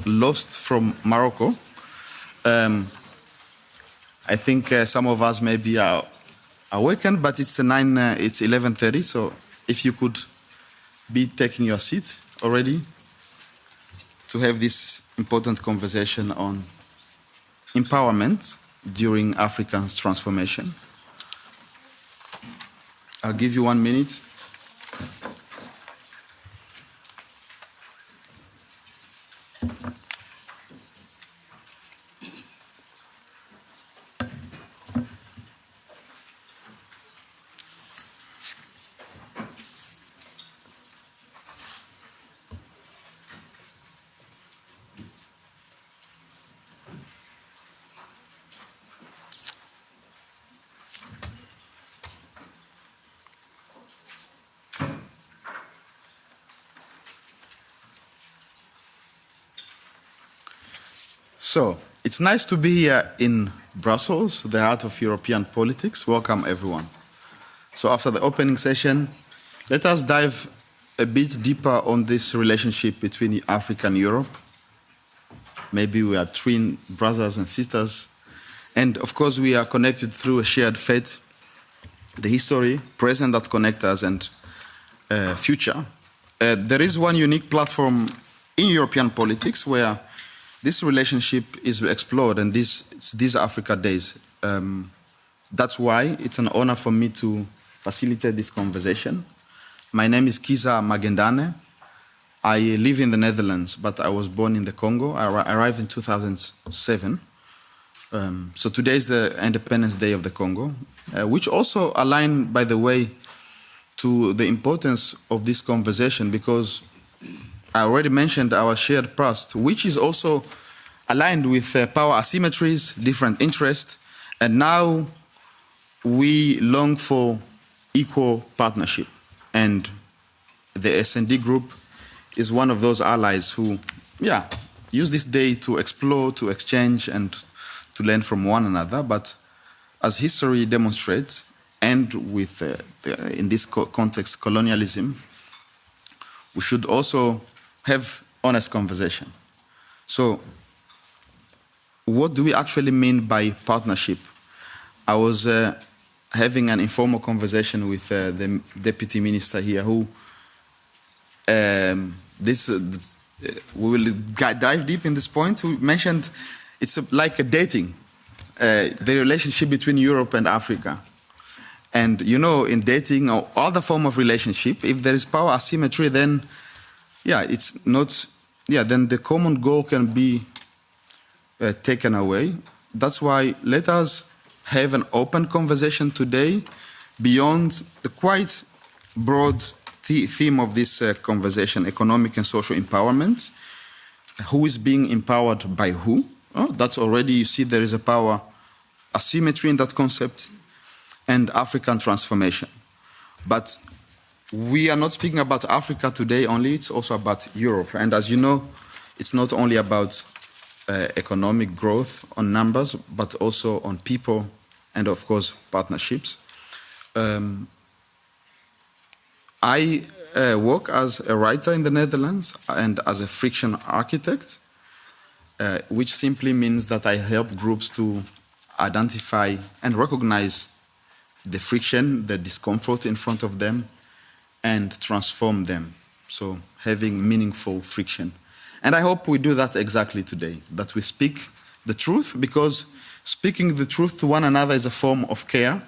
lost from Morocco. I think some of us maybe are awakened, but it's 11:30. So if you could be taking your seat already to have this important conversation on empowerment during Africa's transformation. I'll give you 1 minute. So, it's nice to be here in Brussels, the heart of European politics. Welcome, everyone. So after the opening session, let us dive a bit deeper on this relationship between Africa and Europe. Maybe we are twin brothers and sisters. And of course, we are connected through a shared fate, the history, present that connect us, and future. There is one unique platform in European politics where this relationship is explored, and these Africa Days. That's why it's an honor for me to facilitate this conversation. My name is Kiza Magendane. I live in the Netherlands, but I was born in the Congo. I arrived in 2007. So today is the Independence Day of the Congo, which also align, by the way, to the importance of this conversation, because I already mentioned our shared past, which is also aligned with power asymmetries, different interests, and now we long for equal partnership. And the S&D group is one of those allies who, use this day to explore, to exchange, and to learn from one another. But as history demonstrates, and with, in this context, colonialism, we should also have honest conversation. So, what do we actually mean by partnership? I was having an informal conversation with the deputy minister here, who we will dive deep in this point. We mentioned it's like a dating, the relationship between Europe and Africa. And you know, in dating or other form of relationship, if there is power asymmetry, then it's not, then the common goal can be taken away. That's why let us have an open conversation today beyond the quite broad theme of this conversation, economic and social empowerment. Who is being empowered by who? That's already, you see, there is a power asymmetry in that concept, and African transformation. But we are not speaking about Africa today only, it's also about Europe. And as you know, it's not only about economic growth on numbers, but also on people and, of course, partnerships. I work as a writer in the Netherlands and as a friction architect, which simply means that I help groups to identify and recognize the friction, the discomfort in front of them, and transform them. So having meaningful friction. And I hope we do that exactly today, that we speak the truth, because speaking the truth to one another is a form of care.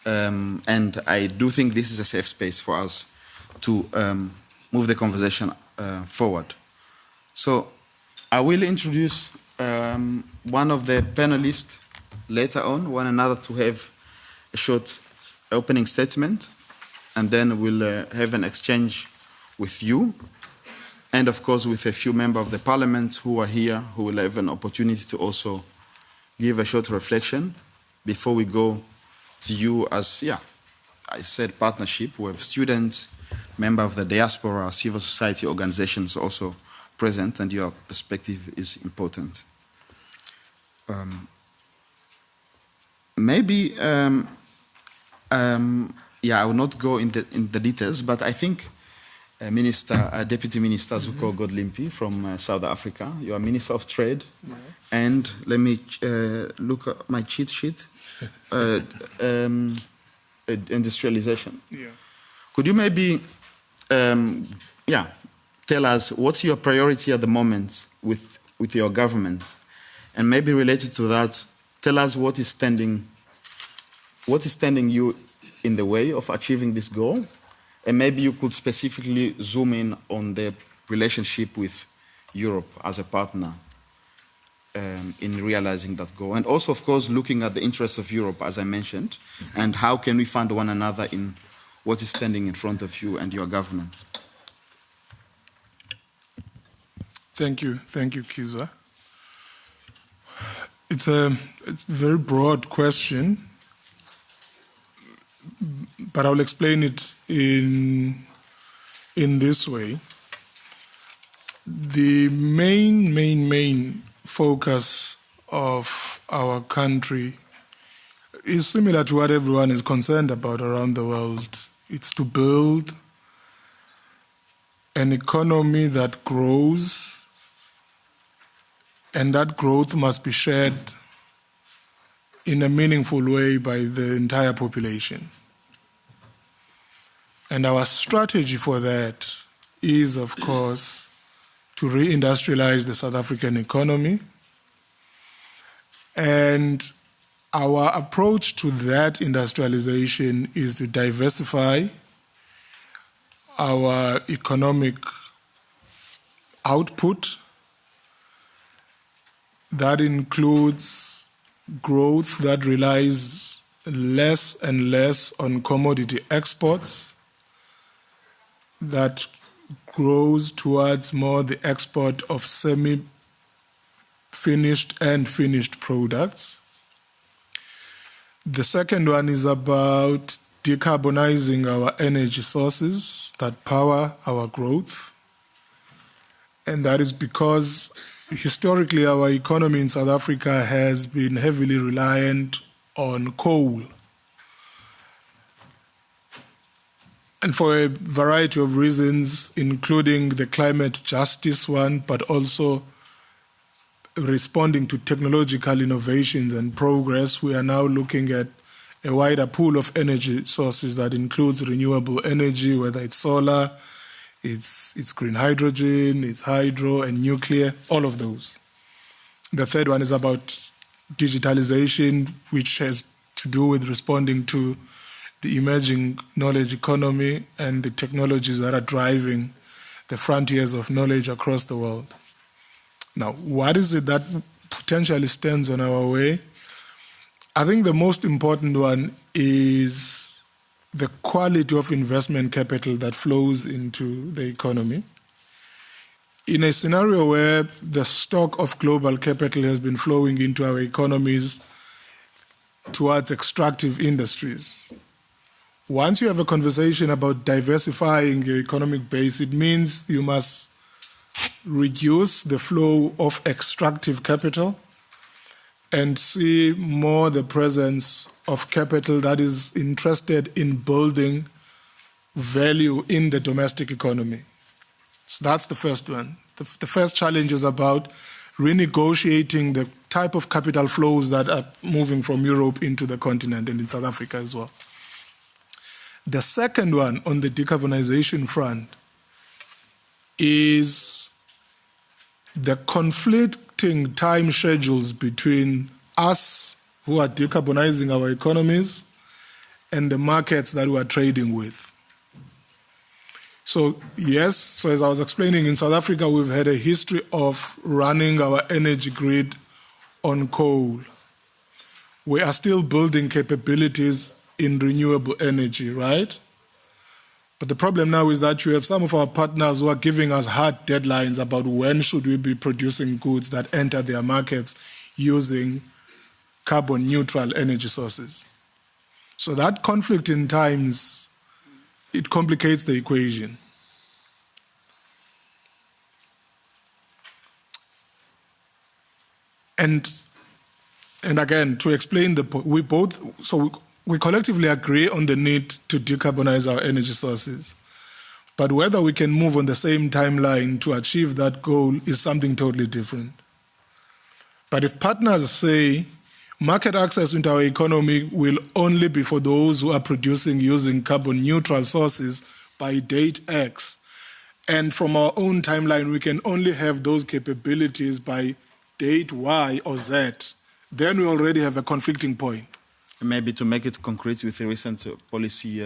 And I do think this is a safe space for us to move the conversation forward. So I will introduce one of the panelists later on, one another, to have a short opening statement, and then we'll have an exchange with you, and of course with a few members of the parliament who are here, who will have an opportunity to also give a short reflection before we go to you as, I said partnership. We have students, members of the diaspora, civil society organizations also present, and your perspective is important. I will not go in the details, but I think Deputy Minister Zuko Godlimpi from South Africa. You are Minister of Trade. And let me look at my cheat sheet. Industrialization. Could you maybe tell us what's your priority at the moment with your government? And maybe related to that, tell us what is standing you in the way of achieving this goal? And maybe you could specifically zoom in on the relationship with Europe as a partner in realizing that goal. And also, of course, looking at the interests of Europe, as I mentioned, and how can we find one another in what is standing in front of you and your government. Thank you, Kiza. It's a very broad question, but I'll explain it in this way. The main focus of our country is similar to what everyone is concerned about around the world. It's to build an economy that grows, and that growth must be shared in a meaningful way by the entire population. And our strategy for that is, of course, to reindustrialize the South African economy. And our approach to that industrialization is to diversify our economic output. That includes growth that relies less and less on commodity exports, that grows towards more the export of semi-finished and finished products. The second one is about decarbonizing our energy sources that power our growth. And that is because historically our economy in South Africa has been heavily reliant on coal. And for a variety of reasons, including the climate justice one, but also responding to technological innovations and progress, we are now looking at a wider pool of energy sources that includes renewable energy, whether it's solar, it's green hydrogen, it's hydro and nuclear, all of those. The third one is about digitalization, which has to do with responding to the emerging knowledge economy and the technologies that are driving the frontiers of knowledge across the world. Now, what is it that potentially stands on our way? I think the most important one is the quality of investment capital that flows into the economy. In a scenario where the stock of global capital has been flowing into our economies towards extractive industries, once you have a conversation about diversifying your economic base, it means you must reduce the flow of extractive capital and see more the presence of capital that is interested in building value in the domestic economy. So that's the first one. The first challenge is about renegotiating the type of capital flows that are moving from Europe into the continent and in South Africa as well. The second one on the decarbonization front is the conflicting time schedules between us who are decarbonizing our economies and the markets that we are trading with. So yes, as I was explaining, in South Africa we've had a history of running our energy grid on coal. We are still building capabilities in renewable energy, right? But the problem now is that you have some of our partners who are giving us hard deadlines about when should we be producing goods that enter their markets using carbon neutral energy sources. So that conflict in times, it complicates the equation. And again, to explain we collectively agree on the need to decarbonize our energy sources. But whether we can move on the same timeline to achieve that goal is something totally different. But if partners say market access into our economy will only be for those who are producing using carbon neutral sources by date X, and from our own timeline we can only have those capabilities by date Y or Z, then we already have a conflicting point. Maybe to make it concrete with the recent policy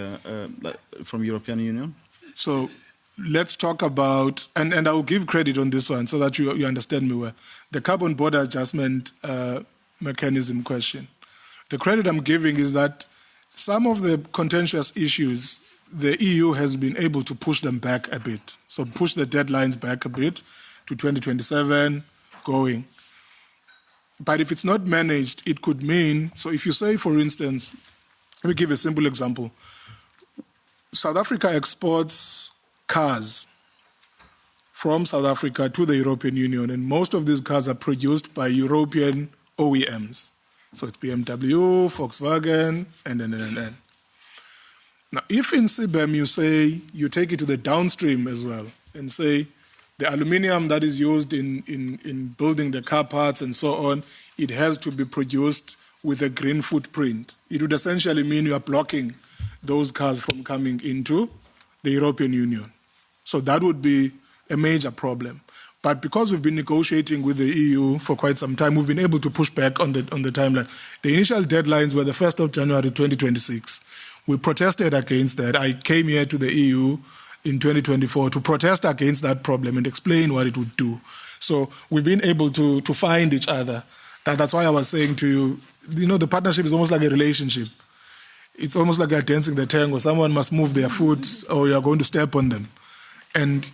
from European Union? So let's talk about, and I'll give credit on this one so that you understand me well, the carbon border adjustment mechanism question. The credit I'm giving is that some of the contentious issues, the EU has been able to push them back a bit. So push the deadlines back a bit to 2027 going. But if it's not managed, it could mean, so if you say, for instance, let me give a simple example. South Africa exports cars from South Africa to the European Union, and most of these cars are produced by European OEMs. So it's BMW, Volkswagen, and. Now, if in CBAM you say, you take it to the downstream as well, and say the aluminium that is used in building the car parts and so on, it has to be produced with a green footprint. It would essentially mean you are blocking those cars from coming into the European Union. So that would be a major problem. But because we've been negotiating with the EU for quite some time, we've been able to push back on the timeline. The initial deadlines were the 1st of January 2026. We protested against that. I came here to the EU in 2024 to protest against that problem and explain what it would do. So we've been able to find each other. That's why I was saying to you, the partnership is almost like a relationship. It's almost like you're dancing the tango. Someone must move their foot or you're going to step on them. And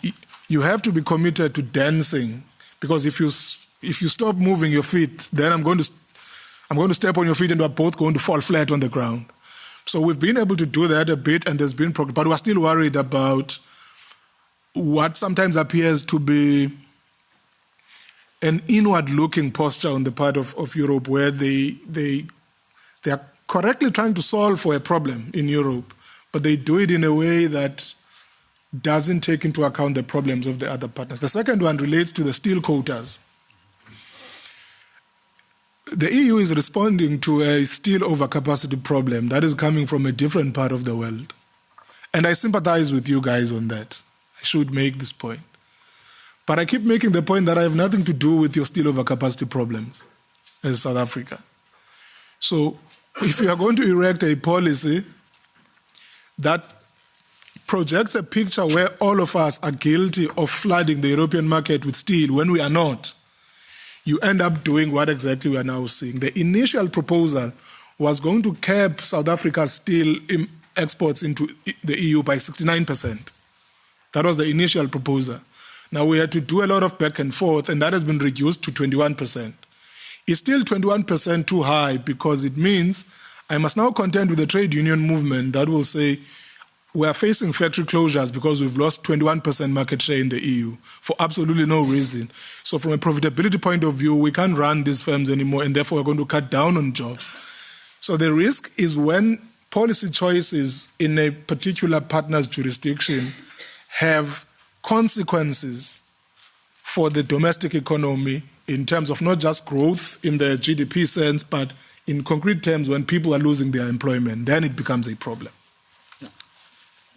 you have to be committed to dancing, because if you stop moving your feet, then I'm going to step on your feet and we're both going to fall flat on the ground. So we've been able to do that a bit, and there's been progress, but we're still worried about what sometimes appears to be an inward-looking posture on the part of Europe, where they are correctly trying to solve for a problem in Europe, but they do it in a way that doesn't take into account the problems of the other partners. The second one relates to the steel quotas. The EU is responding to a steel overcapacity problem that is coming from a different part of the world. And I sympathize with you guys on that. I should make this point. But I keep making the point that I have nothing to do with your steel overcapacity problems as South Africa. So if you are going to erect a policy that projects a picture where all of us are guilty of flooding the European market with steel when we are not, you end up doing what exactly we are now seeing. The initial proposal was going to cap South Africa's steel exports into the EU by 69%. That was the initial proposal. Now we had to do a lot of back and forth, and that has been reduced to 21%. It's still 21% too high, because it means I must now contend with the trade union movement that will say we are facing factory closures because we've lost 21% market share in the EU for absolutely no reason. So from a profitability point of view, we can't run these firms anymore, and therefore we're going to cut down on jobs. So the risk is when policy choices in a particular partner's jurisdiction have consequences for the domestic economy in terms of not just growth in the GDP sense, but in concrete terms when people are losing their employment, then it becomes a problem.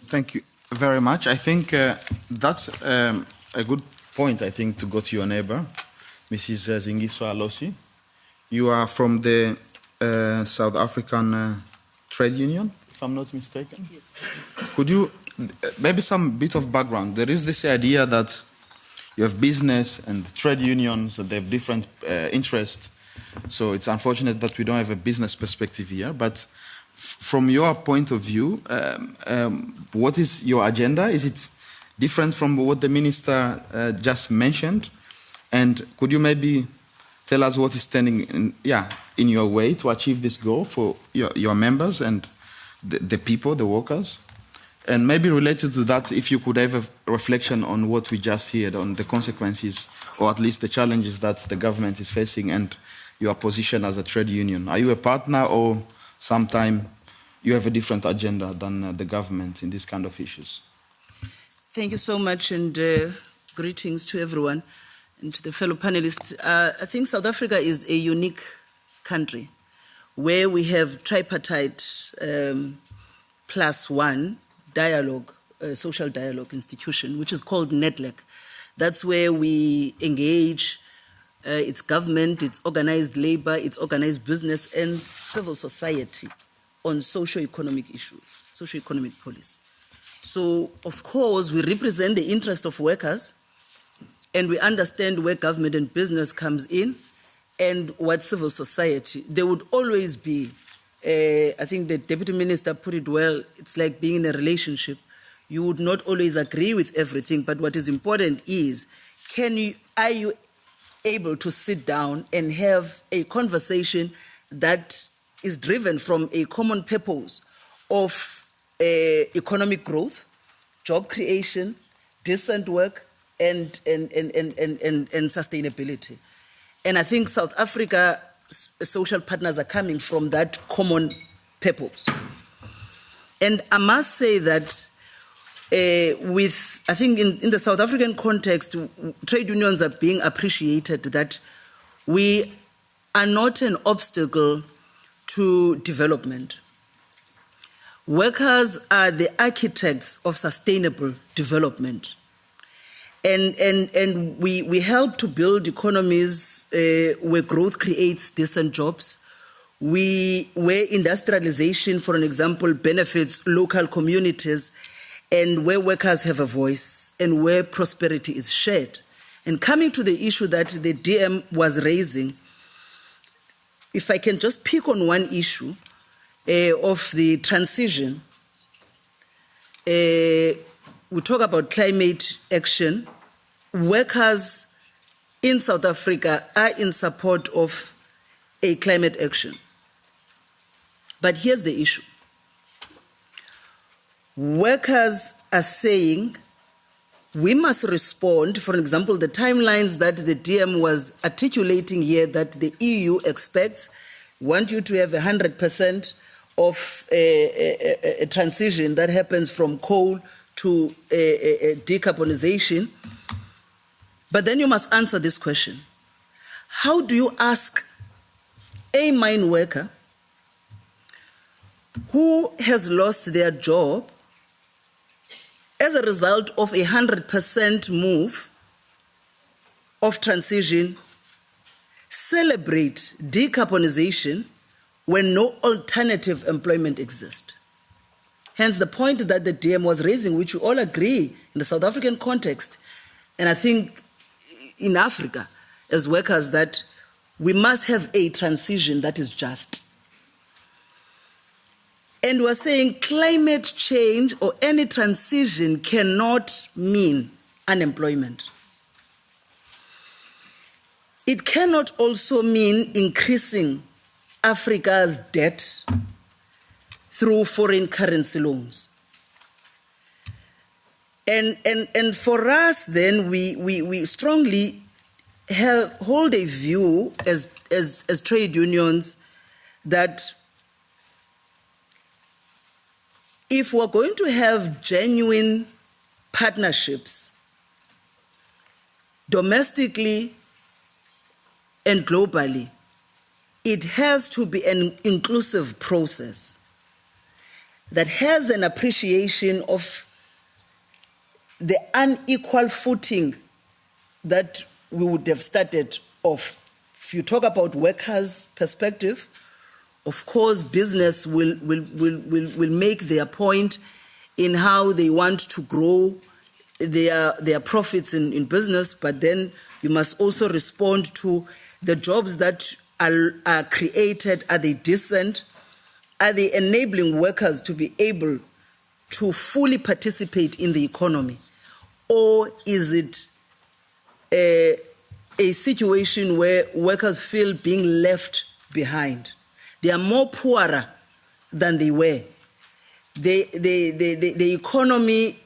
Thank you very much. I think that's a good point, I think, to go to your neighbor, Mrs. Zingiswa Losi. You are from the South African Trade Union, if I'm not mistaken. Yes. Could you, maybe some bit of background. There is this idea that you have business and trade unions, and they have different interests. So it's unfortunate that we don't have a business perspective here. But from your point of view, what is your agenda? Is it different from what the minister just mentioned? And could you maybe tell us what is standing in your way to achieve this goal for your members and the people, the workers? And maybe related to that, if you could have a reflection on what we just heard, on the consequences, or at least the challenges that the government is facing and your position as a trade union. Are you a partner, or sometimes you have a different agenda than the government in these kind of issues? Thank you so much, and greetings to everyone and to the fellow panelists. I think South Africa is a unique country where we have tripartite +1 dialogue, social dialogue institution, which is called NETLEC. That's where we engage its government, its organized labor, its organized business, and civil society on socio-economic issues, socio-economic policy. So, of course, we represent the interest of workers, and we understand where government and business comes in and what civil society. There would always be, I think the Deputy Minister put it well, it's like being in a relationship. You would not always agree with everything, but what is important is, are you able to sit down and have a conversation that is driven from a common purpose of economic growth, job creation, decent work, and sustainability. And I think South Africa social partners are coming from that common purpose. And I must say that I think in the South African context, trade unions are being appreciated that we are not an obstacle to development. Workers are the architects of sustainable development. And we help to build economies where growth creates decent jobs, where industrialization, for an example, benefits local communities, and where workers have a voice, and where prosperity is shared. And coming to the issue that the DM was raising, if I can just pick on one issue, of the transition. We talk about climate action. Workers in South Africa are in support of a climate action. But here's the issue. Workers are saying we must respond, for example, the timelines that the DM was articulating here that the EU expects, want you to have 100% of a transition that happens from coal to decarbonization. But then you must answer this question. How do you ask a mine worker who has lost their job as a result of a 100% move of transition celebrate decarbonization when no alternative employment exists? Hence the point that the DM was raising, which we all agree in the South African context, and I think in Africa as workers, that we must have a transition that is just. And we're saying climate change or any transition cannot mean unemployment. It cannot also mean increasing Africa's debt through foreign currency loans. And for us then, we strongly hold a view as trade unions that if we're going to have genuine partnerships domestically and globally, it has to be an inclusive process that has an appreciation of the unequal footing that we would have started off. If you talk about workers' perspective, of course, business will make their point in how they want to grow their profits in business, but then you must also respond to the jobs that are created. Are they decent? Are they enabling workers to be able to fully participate in the economy? Or is it a situation where workers feel being left behind? They are more poorer than they were. The economy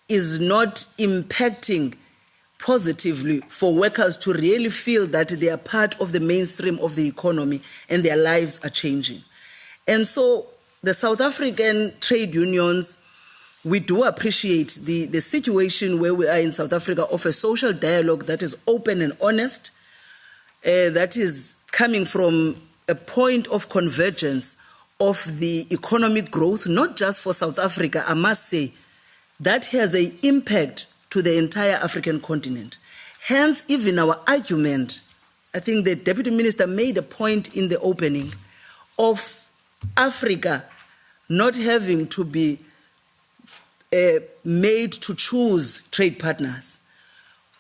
is not impacting positively for workers to really feel that they are part of the mainstream of the economy and their lives are changing. And so the South African trade unions we do appreciate the situation where we are in South Africa of a social dialogue that is open and honest, that is coming from a point of convergence of the economic growth, not just for South Africa, I must say, that has an impact to the entire African continent. Hence, even our argument, I think the Deputy Minister made a point in the opening of Africa not having to be made to choose trade partners.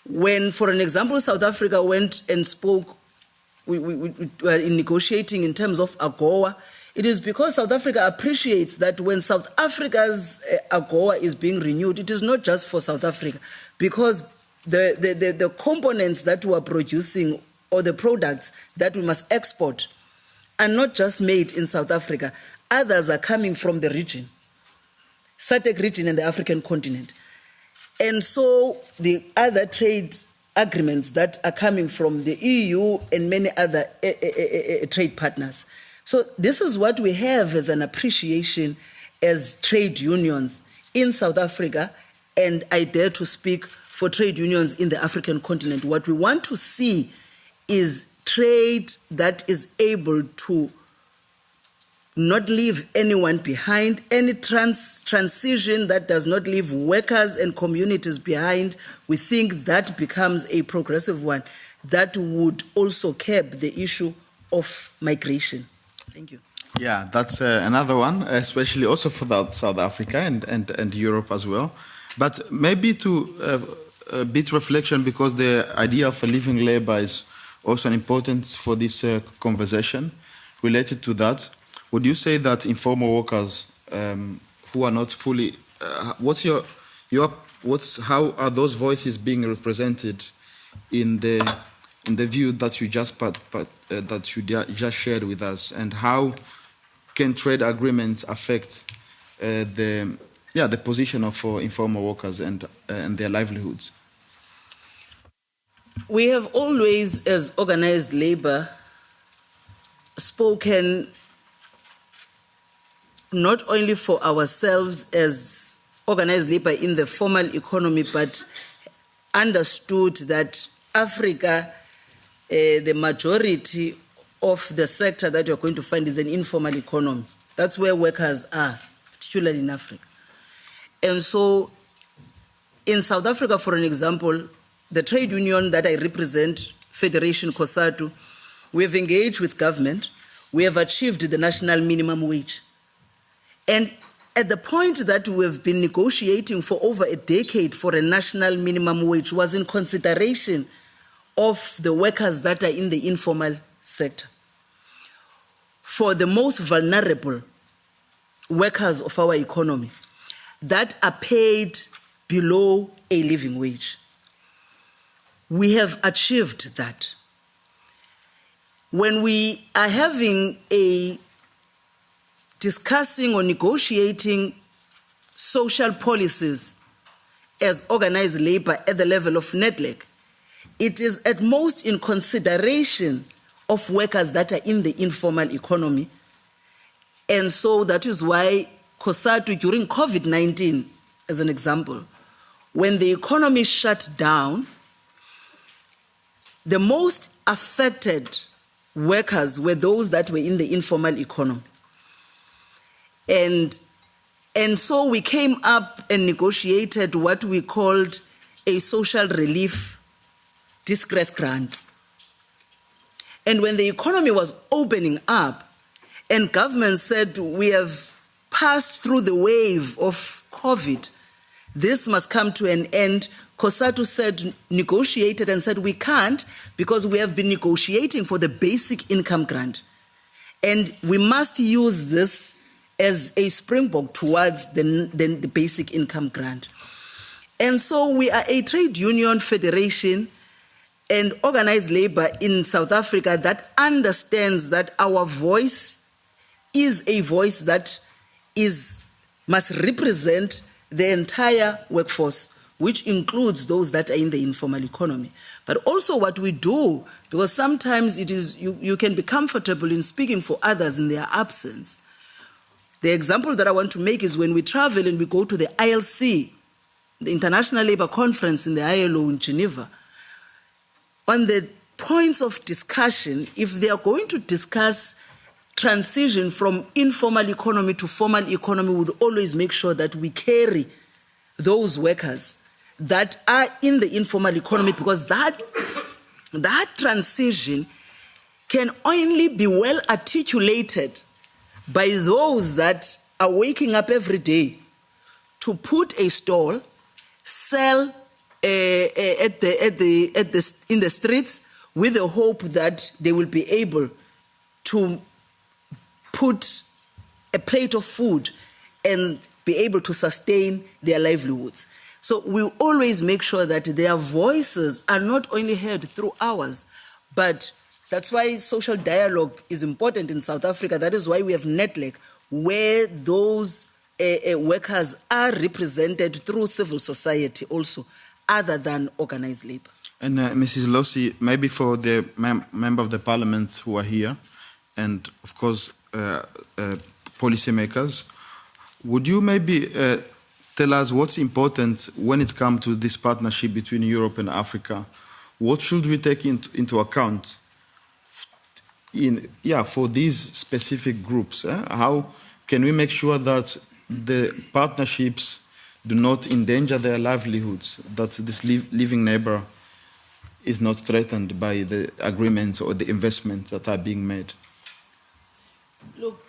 When, for an example, South Africa went and spoke, we were in negotiating in terms of AGOA, it is because South Africa appreciates that when South Africa's AGOA is being renewed, it is not just for South Africa, because the components that we are producing or the products that we must export are not just made in South Africa. Others are coming from the region, SADC region and the African continent. And so the other trade agreements that are coming from the EU and many other trade partners. So this is what we have as an appreciation as trade unions in South Africa, and I dare to speak for trade unions in the African continent. What we want to see is trade that is able to not leave anyone behind, any transition that does not leave workers and communities behind. We think that becomes a progressive one that would also curb the issue of migration. Thank you. Yeah, that's another one, especially also for South Africa and Europe as well. But maybe to a bit reflection, because the idea of a living labor is also important for this conversation. Related to that, would you say that informal workers who are not fully, how are those voices being represented in the view that you just just shared with us, and how can trade agreements affect the position of informal workers and their livelihoods? We have always, as organized labor, spoken not only for ourselves as organized labor in the formal economy, but understood that Africa, the majority of the sector that you're going to find is an informal economy. That's where workers are, particularly in Africa. And so in South Africa, for an example, the trade union that I represent, Federation COSATU, we have engaged with government. We have achieved the national minimum wage. And at the point that we have been negotiating for over a decade for a national minimum wage was in consideration of the workers that are in the informal sector. For the most vulnerable workers of our economy that are paid below a living wage. We have achieved that. When we are having a discussing or negotiating social policies as organized labor at the level of NEDLEC, it is at most in consideration of workers that are in the informal economy. And so that is why COSATU during COVID-19, as an example, when the economy shut down, the most affected workers were those that were in the informal economy. And so we came up and negotiated what we called a social relief distress grant. And when the economy was opening up and government said we have passed through the wave of COVID, this must come to an end, COSATU said, negotiated and said we can't because we have been negotiating for the basic income grant. And we must use this as a springboard towards the basic income grant. And so we are a trade union federation and organized labor in South Africa that understands that our voice is a voice that must represent the entire workforce, which includes those that are in the informal economy. But also what we do, because sometimes it is you can be comfortable in speaking for others in their absence. The example that I want to make is when we travel and we go to the ILC, the International Labour Conference in the ILO in Geneva, on the points of discussion, if they are going to discuss transition from informal economy to formal economy, we would always make sure that we carry those workers that are in the informal economy, because that transition can only be well articulated by those that are waking up every day to put a stall, sell in the streets with the hope that they will be able to put a plate of food and be able to sustain their livelihoods. So we always make sure that their voices are not only heard through ours, but that's why social dialogue is important in South Africa. That is why we have Netlek, where those workers are represented through civil society also, other than organized labor. And Mrs. Losi, maybe for the member of the parliament who are here, and of course policymakers, would you maybe tell us what's important when it comes to this partnership between Europe and Africa? What should we take into account for these specific groups? How can we make sure that the partnerships do not endanger their livelihoods, that this living neighbor is not threatened by the agreements or the investments that are being made? Look,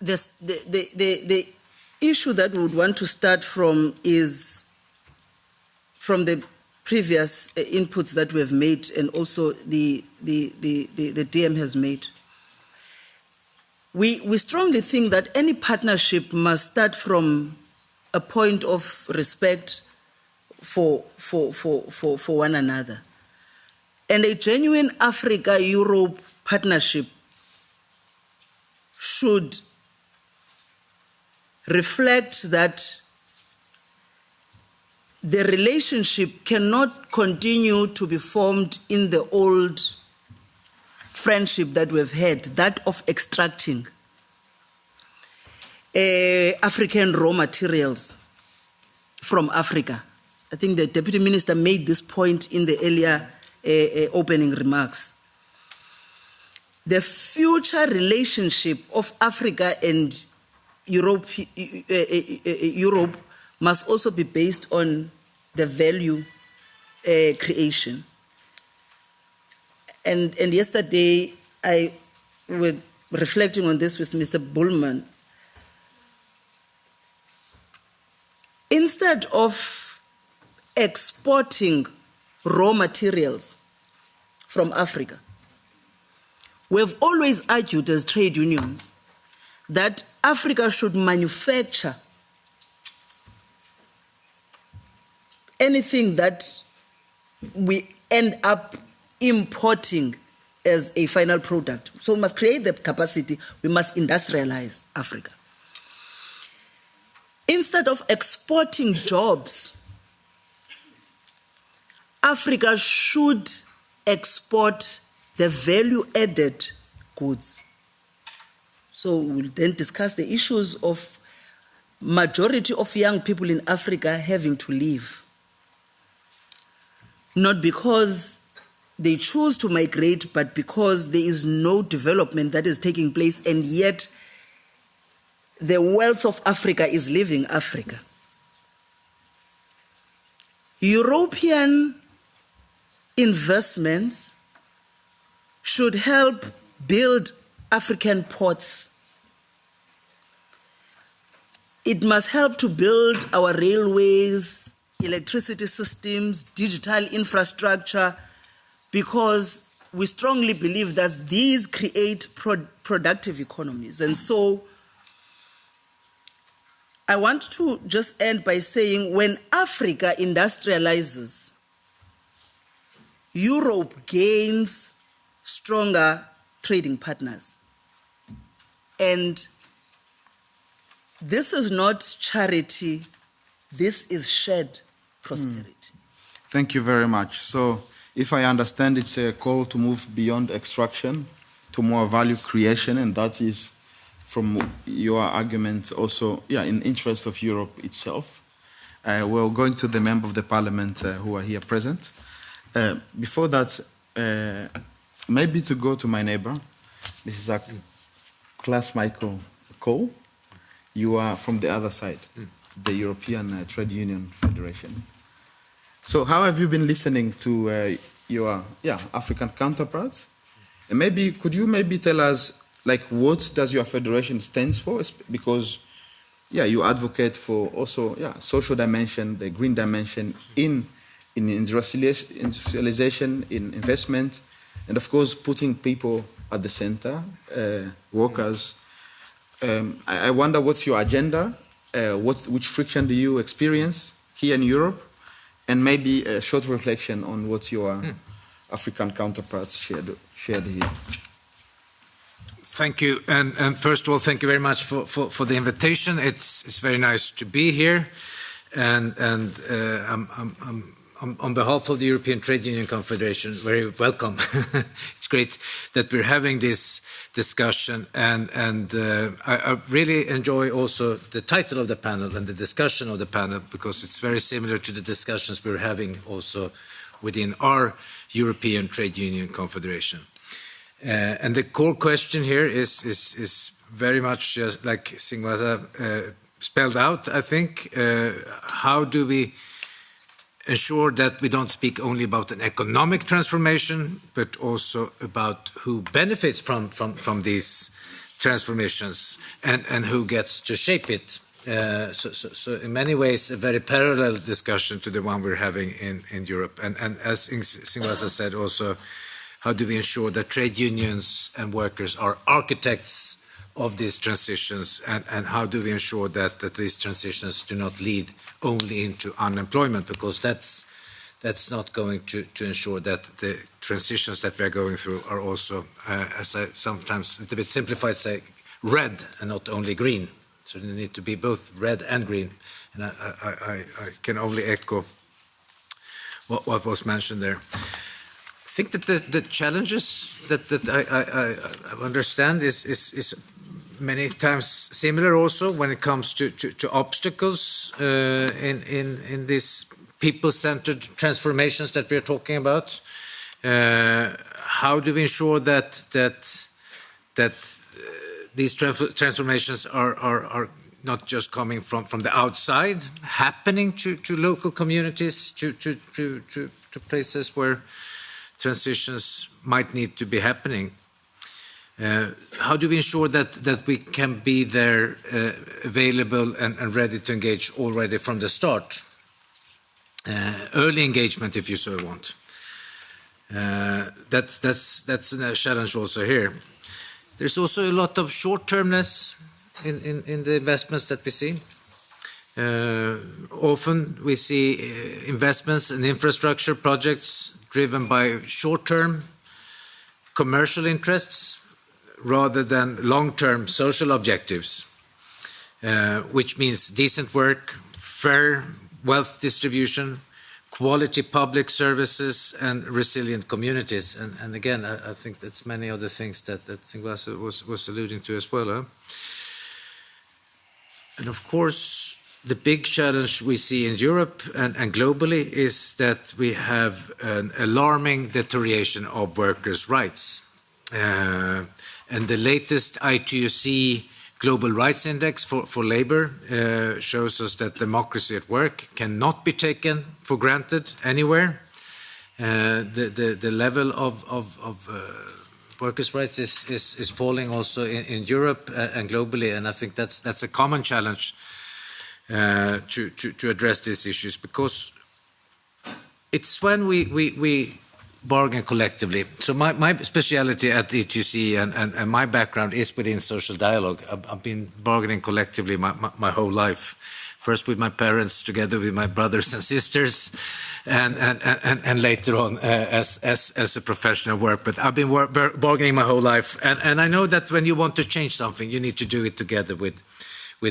the issue that we would want to start from is from the previous inputs that we have made, and also the DM has made. We strongly think that any partnership must start from a point of respect for one another. And a genuine Africa-Europe partnership should reflect that the relationship cannot continue to be formed in the old friendship that we've had, that of extracting African raw materials from Africa. I think the Deputy Minister made this point in the earlier opening remarks. The future relationship of Africa and Europe must also be based on the value creation. And yesterday, I was reflecting on this with Mr. Bullman. Instead of exporting raw materials from Africa, we've always argued as trade unions that Africa should manufacture anything that we end up importing as a final product. So we must create the capacity, we must industrialize Africa. Instead of exporting jobs, Africa should export the value-added goods. So we'll then discuss the issues of majority of young people in Africa having to leave. Not because they choose to migrate, but because there is no development that is taking place, and yet the wealth of Africa is leaving Africa. European investments should help build African ports. It must help to build our railways, electricity systems, digital infrastructure, because we strongly believe that these create productive economies. And so I want to just end by saying, when Africa industrializes, Europe gains stronger trading partners. And this is not charity, this is shared prosperity. Thank you very much. So if I understand, it's a call to move beyond extraction to more value creation, and that is from your argument also, in interest of Europe itself. We're going to the members of the parliament who are here present. Before that, maybe to go to my neighbor, Mrs. Claes-Mikael Stahl. You are from the other side, the European Trade Union Federation. So how have you been listening to your African counterparts? And maybe could you maybe tell us, like, what does your federation stands for? Because you advocate for also social dimension, the green dimension in industrialization, in investment, and of course putting people at the center, workers. I wonder what's your agenda, which friction do you experience here in Europe, and maybe a short reflection on what your African counterparts shared here. Thank you, and first of all, thank you very much for the invitation. It's very nice to be here, and I'm on behalf of the European Trade Union Confederation, very welcome. It's great that we're having this discussion, and I really enjoy also the title of the panel and the discussion of the panel, because it's very similar to the discussions we're having also within our European Trade Union Confederation. And the core question here is very much just like Zingiswa spelled out, I think. How do we ensure that we don't speak only about an economic transformation, but also about who benefits from these transformations and who gets to shape it? So in many ways, a very parallel discussion to the one we're having in Europe. And as Zingiswa said also, how do we ensure that trade unions and workers are architects of these transitions, and how do we ensure that these transitions do not lead only into unemployment, because that's not going to ensure that the transitions that we are going through are also, as I sometimes a little bit simplified say, red and not only green. So they need to be both red and green, and I can only echo what was mentioned there. I think that the challenges that I understand is many times similar also when it comes to obstacles in these people-centered transformations that we are talking about. How do we ensure that these transformations are not just coming from the outside, happening to local communities, to places where transitions might need to be happening? How do we ensure that we can be there, available and ready to engage already from the start? Early engagement, if you so want. That's a challenge also here. There's also a lot of short-termness in the investments that we see. Often we see investments in infrastructure projects driven by short-term commercial interests rather than long-term social objectives, which means decent work, fair wealth distribution, quality public services, and resilient communities. And again, I think that's many of the things that Zingiswa was alluding to as well. Huh? And of course, the big challenge we see in Europe and globally is that we have an alarming deterioration of workers' rights. And the latest ETUC Global Rights Index for labor shows us that democracy at work cannot be taken for granted anywhere. The level of workers' rights is falling also in Europe and globally, and I think that's a common challenge to address these issues, because it's when we bargain collectively. So my speciality at ETUC and my background is within social dialogue. I've been bargaining collectively my whole life. First with my parents, together with my brothers and sisters, and later on as a professional work. But I've been bargaining my whole life, and I know that when you want to change something, you need to do it together with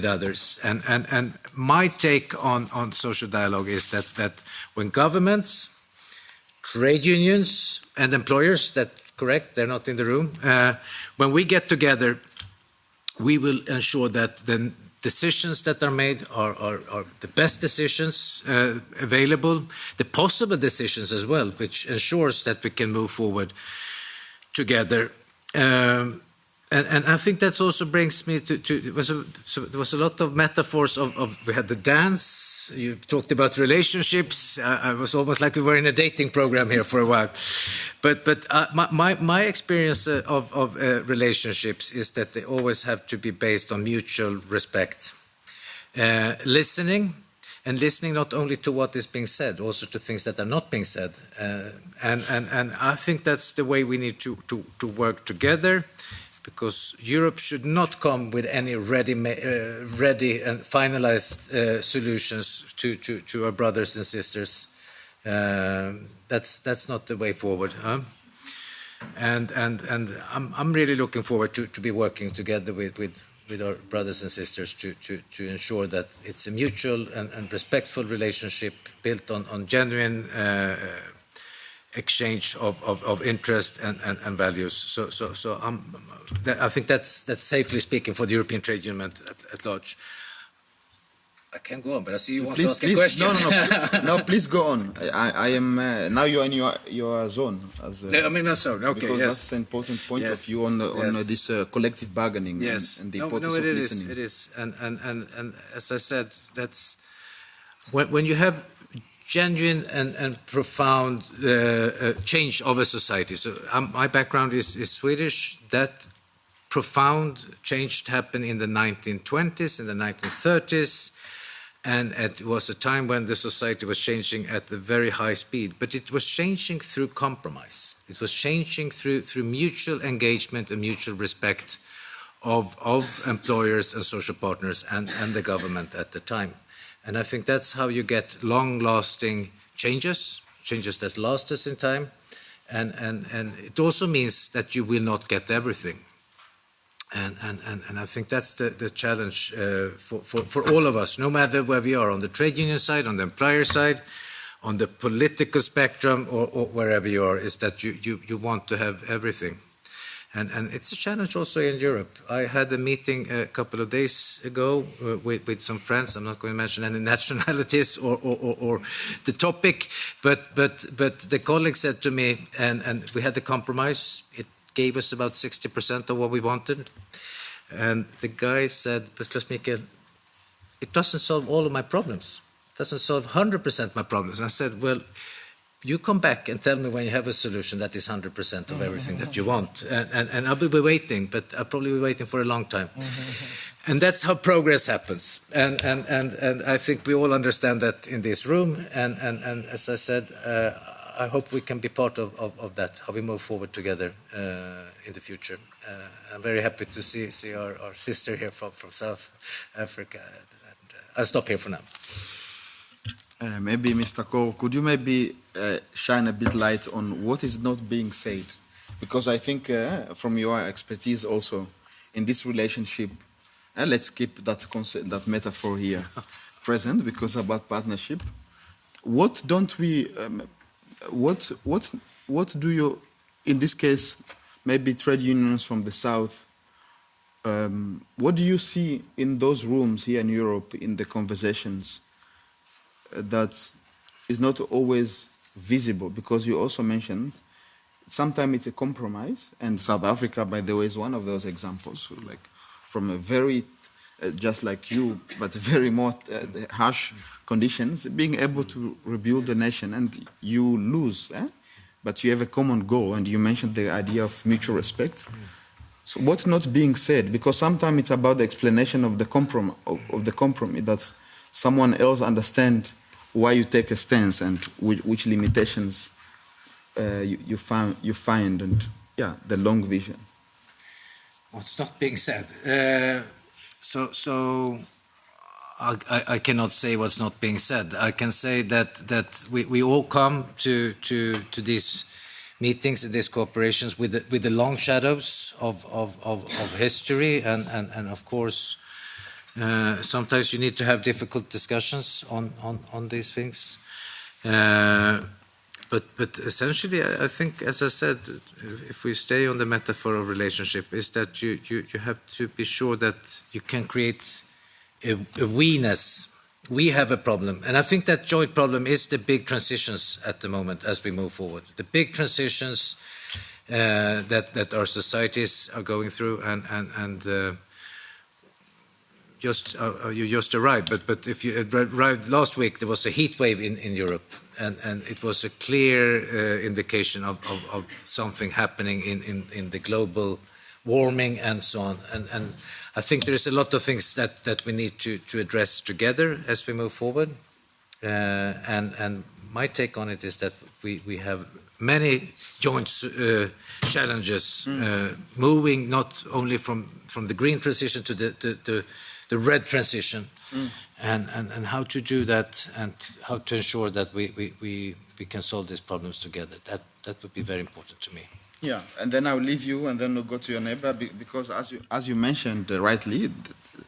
others. And my take on social dialogue is that when governments, trade unions and employers, that's correct, they're not in the room, when we get together we will ensure that the decisions that are made are the best decisions available, the possible decisions as well, which ensures that we can move forward together. And I think that also brings me to there was a lot of metaphors of we had the dance, you talked about relationships. I was almost like we were in a dating program here for a while. But my experience of relationships is that they always have to be based on mutual respect. Listening, and listening not only to what is being said, also to things that are not being said. And I think that's the way we need to work together, because Europe should not come with any ready and finalized solutions to our brothers and sisters. That's not the way forward. And I'm really looking forward to be working together with our brothers and sisters to ensure that it's a mutual and respectful relationship built on genuine exchange of interest and values. So I think that's safely speaking for the European trade union at large. I can go on, but I see you want to ask a question. No, please go on. I am now you're in your zone. I mean, that's so okay. Because yes. that's an important point Yes. of view on Yes. this collective bargaining. Yes, and the importance of listening. it is, and as I said, that's when you have genuine and profound change of a society. So my background is Swedish. That profound change happened in the 1920s, in the 1930s. And it was a time when the society was changing at a very high speed, but it was changing through compromise. It was changing through mutual engagement and mutual respect of employers and social partners and the government at the time. And I think that's how you get long-lasting changes that last us in time. And it also means that you will not get everything. And I think that's the challenge for all of us, no matter where we are, on the trade union side, on the employer side, on the political spectrum, or wherever you are, is that you want to have everything. And it's a challenge also in Europe. I had a meeting a couple of days ago with some friends. I'm not going to mention any nationalities or the topic, but the colleague said to me, and we had the compromise. It gave us about 60% of what we wanted. And the guy said, but Claes-Mikael, it doesn't solve all of my problems. It doesn't solve 100% my problems. And I said, well, you come back and tell me when you have a solution that is 100% of everything that you want. And I'll be waiting, but I'll probably be waiting for a long time. And that's how progress happens. And I think we all understand that in this room. And as I said, I hope we can be part of that, how we move forward together in the future. I'm very happy to see our sister here from South Africa. I'll stop here for now. Maybe, Mr. Cole, could you maybe shine a bit light on what is not being said? Because I think from your expertise also in this relationship, let's keep that concept, that metaphor here present, because about partnership. What don't we... What do you, in this case, maybe trade unions from the South, what do you see in those rooms here in Europe, in the conversations, that is not always visible? Because you also mentioned, sometimes it's a compromise, and South Africa, by the way, is one of those examples, like from a very, just like you, but very more harsh conditions, being able to rebuild the nation, and you lose, but you have a common goal, and you mentioned the idea of mutual respect. So what's not being said? Because sometimes it's about the explanation of the compromise, that someone else understands why you take a stance and which limitations you find, and the long vision. What's not being said? So I cannot say what's not being said. I can say that we all come to these meetings and these cooperations with the long shadows of history, and of course sometimes you need to have difficult discussions on these things. But essentially, I think, as I said, if we stay on the metaphor of relationship, is that you have to be sure that you can create a we-ness. We have a problem, and I think that joint problem is the big transitions at the moment as we move forward. The big transitions that our societies are going through, and you just arrived, but if you arrived last week, there was a heat wave in Europe, and it was a clear indication of something happening in the global warming and so on. And I think there is a lot of things that we need to address together as we move forward. And my take on it is that we have many joint challenges moving not only from the green transition to the red transition, and how to do that, and how to ensure that we can solve these problems together. That would be very important to me. Yeah, and then I'll leave you, and then we'll go to your neighbor, because as you mentioned rightly,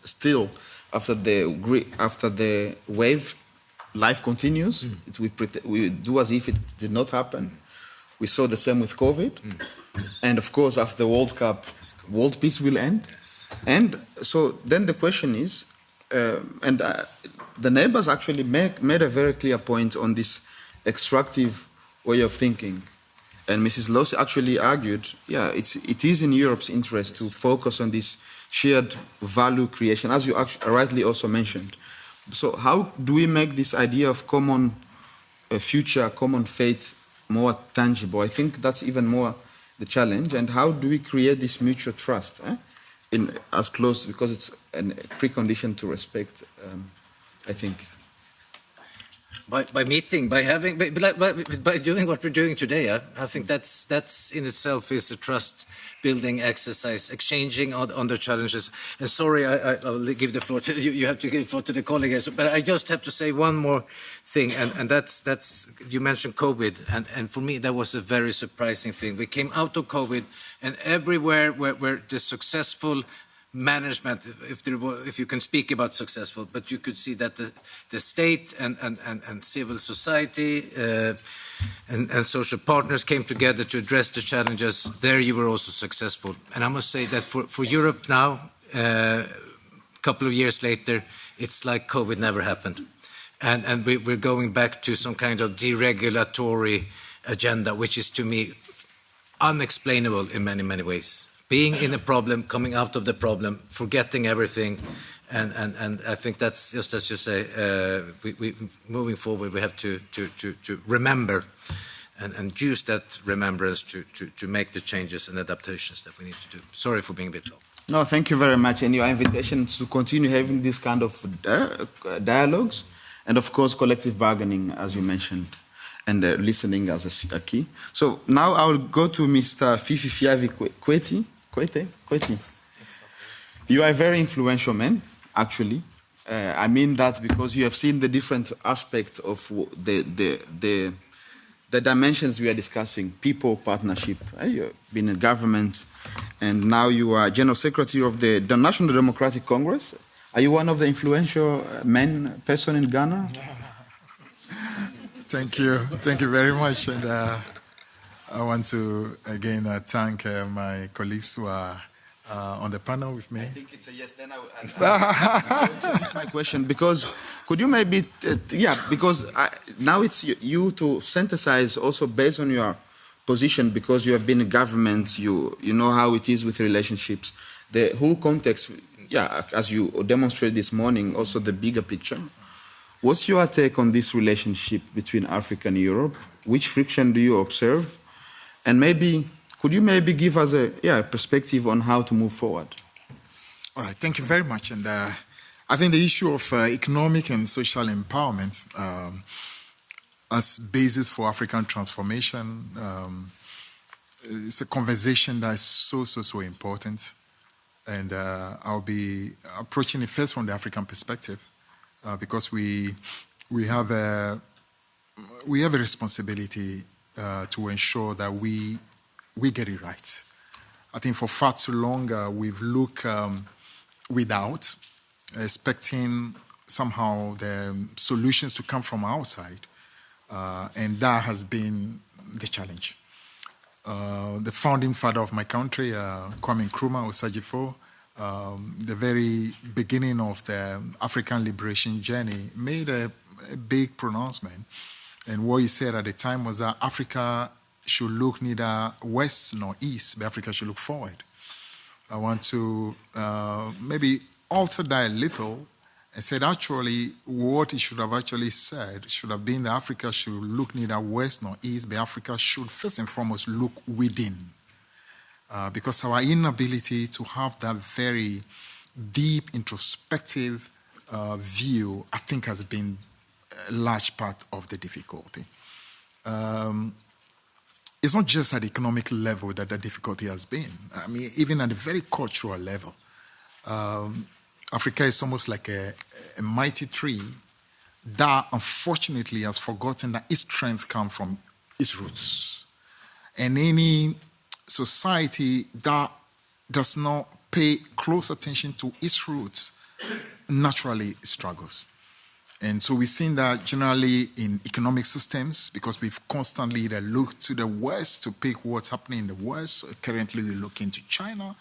still after the wave, life continues. We do as if it did not happen. We saw the same with COVID, and of course after the World Cup, world peace will end. Yes. And so then the question is, the neighbors actually made a very clear point on this extractive way of thinking. And Mrs. Losi actually argued, it is in Europe's interest to focus on this shared value creation, as you rightly also mentioned. So how do we make this idea of common future, common fate more tangible? I think that's even more the challenge. And how do we create this mutual trust in as close, because it's a precondition to respect, I think. By meeting, by doing what we're doing today, I think that's in itself is a trust-building exercise, exchanging on the challenges. And sorry, I'll give the floor to you. You have to give the floor to the colleague here. But I just have to say one more thing, and that's you mentioned COVID, and for me that was a very surprising thing. We came out of COVID, and everywhere where the successful management, if you can speak about successful, but you could see that the state and civil society and social partners came together to address the challenges. There you were also successful. And I must say that for Europe now, a couple of years later, it's like COVID never happened. And we're going back to some kind of deregulatory agenda, which is to me unexplainable in many, many ways. Being in a problem, coming out of the problem, forgetting everything, and I think that's just as you say. We moving forward, we have to remember and use that remembrance to make the changes and adaptations that we need to do. Sorry for being a bit long. No, thank you very much, and your invitation to continue having this kind of dialogues, and of course collective bargaining, as you mentioned, and listening as a key. So now I will go to Mr. Fifi Fiavi Kwetey. You are a very influential man, actually. I mean that because you have seen the different aspects of the dimensions we are discussing, people, partnership. You've been in government, and now you are General Secretary of the National Democratic Congress. Are you one of the influential person in Ghana? Thank you very much, and I want to again thank my colleagues who are on the panel with me. I think it's a yes. Then I will introduce my question, because could you maybe because now it's you to synthesize also based on your position, because you have been in government, you know how it is with relationships, the whole context. As you demonstrated this morning, also the bigger picture. What's your take on this relationship between Africa and Europe? Which friction do you observe? And could you give us a perspective on how to move forward? All right, thank you very much. And I think the issue of economic and social empowerment as basis for African transformation is a conversation that is so important. And I'll be approaching it first from the African perspective. Because we have a responsibility to ensure that we get it right. I think for far too long we've looked without, expecting somehow the solutions to come from outside, And that has been the challenge. The founding father of my country, Kwame Nkrumah Osajifo, the very beginning of the African liberation journey, made a big pronouncement. And what he said at the time was that Africa should look neither west nor east, but Africa should look forward. I want to maybe alter that a little and said actually what he should have actually said should have been that Africa should look neither west nor east, but Africa should first and foremost look within. Because our inability to have that very deep introspective view, I think, has been a large part of the difficulty. It's not just at the economic level that the difficulty has been. I mean, even at the very cultural level. Africa is almost like a mighty tree that unfortunately has forgotten that its strength comes from its roots. And any society that does not pay close attention to its roots naturally struggles. And so we've seen that generally in economic systems, because we've constantly either looked to the West to pick what's happening in the West. So currently we look into China.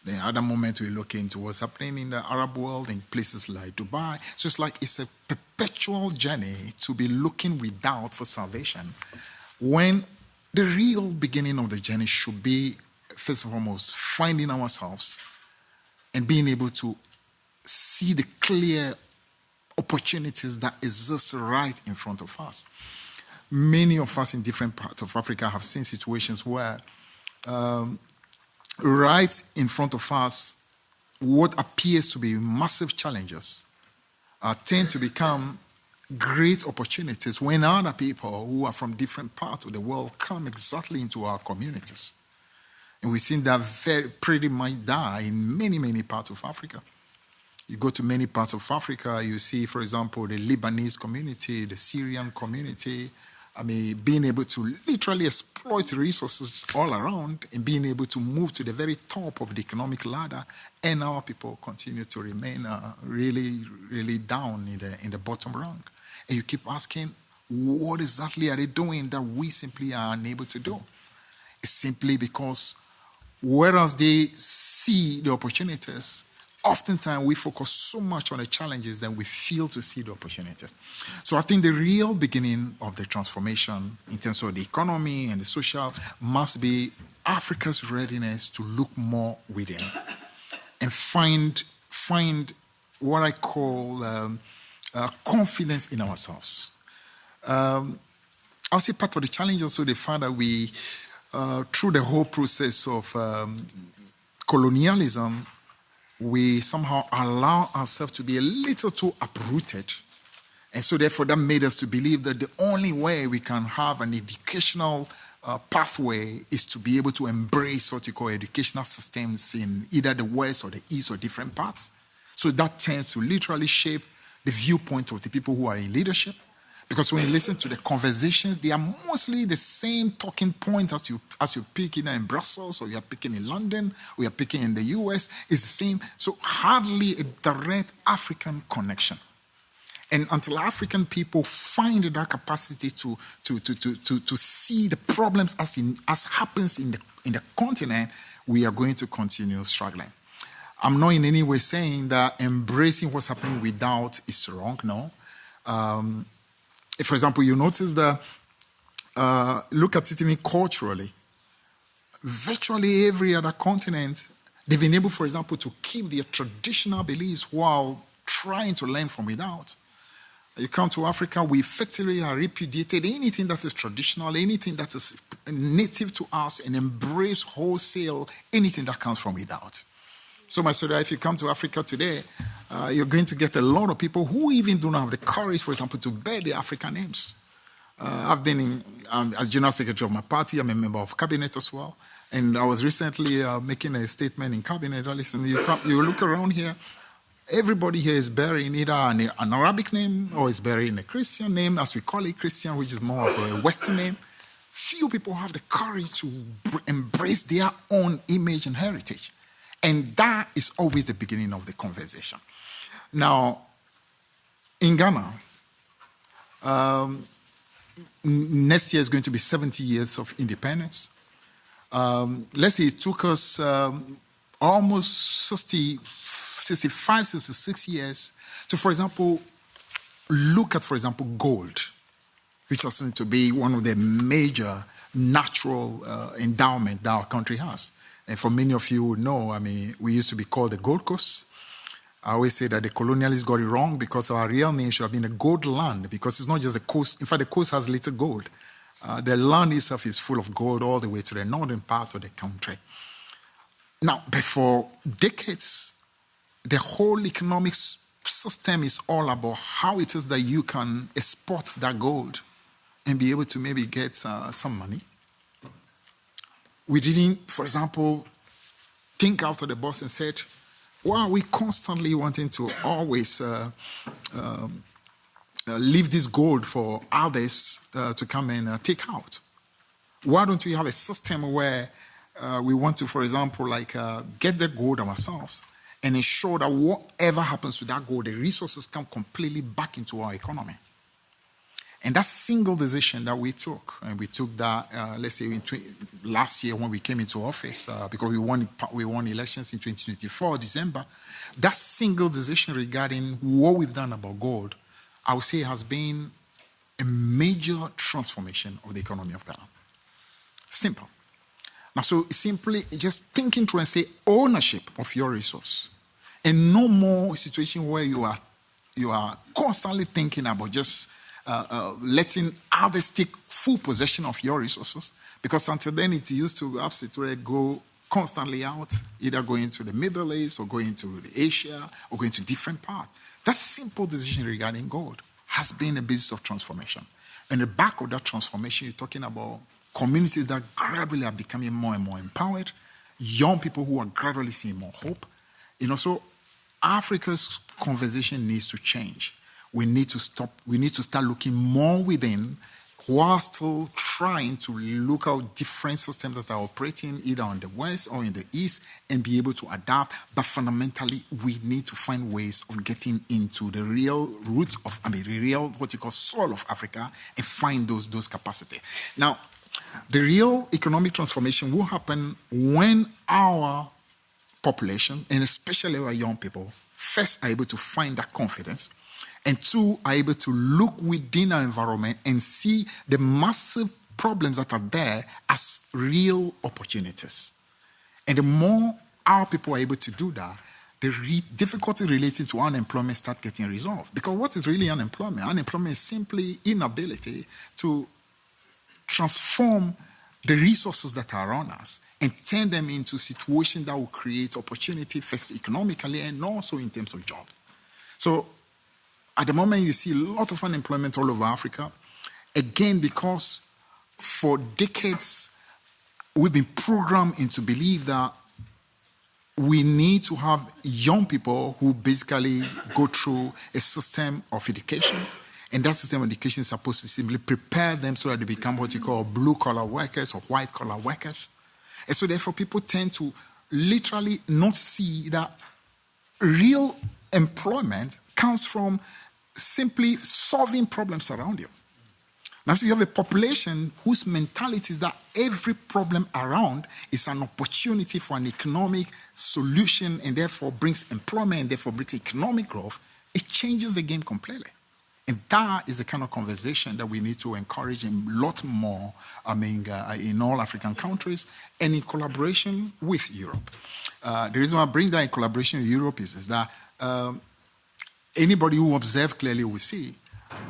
The other moment we look into what's happening in the Arab world, in places like Dubai. So it's like it's a perpetual journey to be looking without for salvation, when the real beginning of the journey should be, first and foremost, finding ourselves and being able to see the clear opportunities that exist right in front of us. Many of us in different parts of Africa have seen situations where right in front of us, what appears to be massive challenges tend to become great opportunities when other people who are from different parts of the world come exactly into our communities. And we've seen that pretty much die in many, many parts of Africa. You go to many parts of Africa, you see, for example, the Lebanese community, the Syrian community, being able to literally exploit resources all around and being able to move to the very top of the economic ladder, and our people continue to remain really, really down in the bottom rung. And you keep asking, what exactly are they doing that we simply are unable to do? It's simply because whereas they see the opportunities, oftentimes we focus so much on the challenges that we fail to see the opportunities. So I think the real beginning of the transformation in terms of the economy and the social must be Africa's readiness to look more within and find what I call confidence in ourselves. I'll say part of the challenge also the fact that we, through the whole process of colonialism, we somehow allow ourselves to be a little too uprooted. And so therefore that made us to believe that the only way we can have an educational pathway is to be able to embrace what you call educational systems in either the West or the East or different parts. So that tends to literally shape the viewpoint of the people who are in leadership. Because when you listen to the conversations, they are mostly the same talking point as you pick in Brussels, or you're picking in London, or you're picking in the US. It's the same. So hardly a direct African connection. And until African people find that capacity to see the problems as happens in the continent, we are going to continue struggling. I'm not in any way saying that embracing what's happening without is wrong. No. If, for example, you notice that, look at it even culturally, virtually every other continent, they've been able, for example, to keep their traditional beliefs while trying to learn from without. You come to Africa, we effectively are repudiated anything that is traditional, anything that is native to us, and embrace wholesale anything that comes from without. So much so that if you come to Africa today, you're going to get a lot of people who even do not have the courage, for example, to bear the African names. I've been as general secretary of my party. I'm a member of cabinet as well. And I was recently making a statement in cabinet. Listen, you look around here, everybody here is bearing either an Arabic name or is bearing a Christian name, as we call it Christian, which is more of a Western name. Few people have the courage to embrace their own image and heritage. And that is always the beginning of the conversation. Now, in Ghana, next year is going to be 70 years of independence. Let's say it took us almost 65, 66 years to, for example, look at, for example, gold, which is going to be one of the major natural endowment that our country has. And for many of you who know, I mean, we used to be called the Gold Coast. I always say that the colonialists got it wrong because our real name should have been the Gold Land, because it's not just the coast. In fact, the coast has little gold. The land itself is full of gold all the way to the northern part of the country. Now, but for decades, the whole economic system is all about how it is that you can export that gold and be able to maybe get some money. We didn't, for example, think out of the box and said, why are we constantly wanting to always leave this gold for others to come and take out? Why don't we have a system where we want to, for example, get the gold ourselves and ensure that whatever happens to that gold, the resources come completely back into our economy? And that single decision that we took, and we took that, let's say, last year when we came into office, because we won elections in 2024, December, that single decision regarding what we've done about gold, I would say has been a major transformation of the economy of Ghana. Simple. Now, so simply just thinking through and say ownership of your resource, and no more situation where you are constantly thinking about just letting others take full possession of your resources, because until then it used to absolutely go constantly out, either going to the Middle East or going to Asia or going to different parts. That simple decision regarding gold has been a basis of transformation. In the back of that transformation, you're talking about communities that gradually are becoming more and more empowered, young people who are gradually seeing more hope. So Africa's conversation needs to change. We need to start looking more within, while still trying to look at different systems that are operating either on the west or in the east and be able to adapt. But fundamentally, we need to find ways of getting into the real root of, the real, what you call soul of Africa, and find those capacities. Now, the real economic transformation will happen when our population, and especially our young people, first are able to find that confidence, and two, are able to look within our environment and see the massive problems that are there as real opportunities. And the more our people are able to do that, the difficulty related to unemployment start getting resolved. Because what is really unemployment? Unemployment is simply inability to transform the resources that are around us and turn them into situations that will create opportunity, first economically and also in terms of jobs. So at the moment, you see a lot of unemployment all over Africa. Again, because for decades, we've been programmed into believe that we need to have young people who basically go through a system of education. And that system of education is supposed to simply prepare them so that they become what you call blue-collar workers or white-collar workers. And so therefore, people tend to literally not see that real employment comes from simply solving problems around you. Now, so you have a population whose mentality is that every problem around is an opportunity for an economic solution and therefore brings employment and therefore brings economic growth. It changes the game completely. And that is the kind of conversation that we need to encourage a lot more, in all African countries and in collaboration with Europe. The reason why I bring that in collaboration with Europe is that anybody who observes clearly will see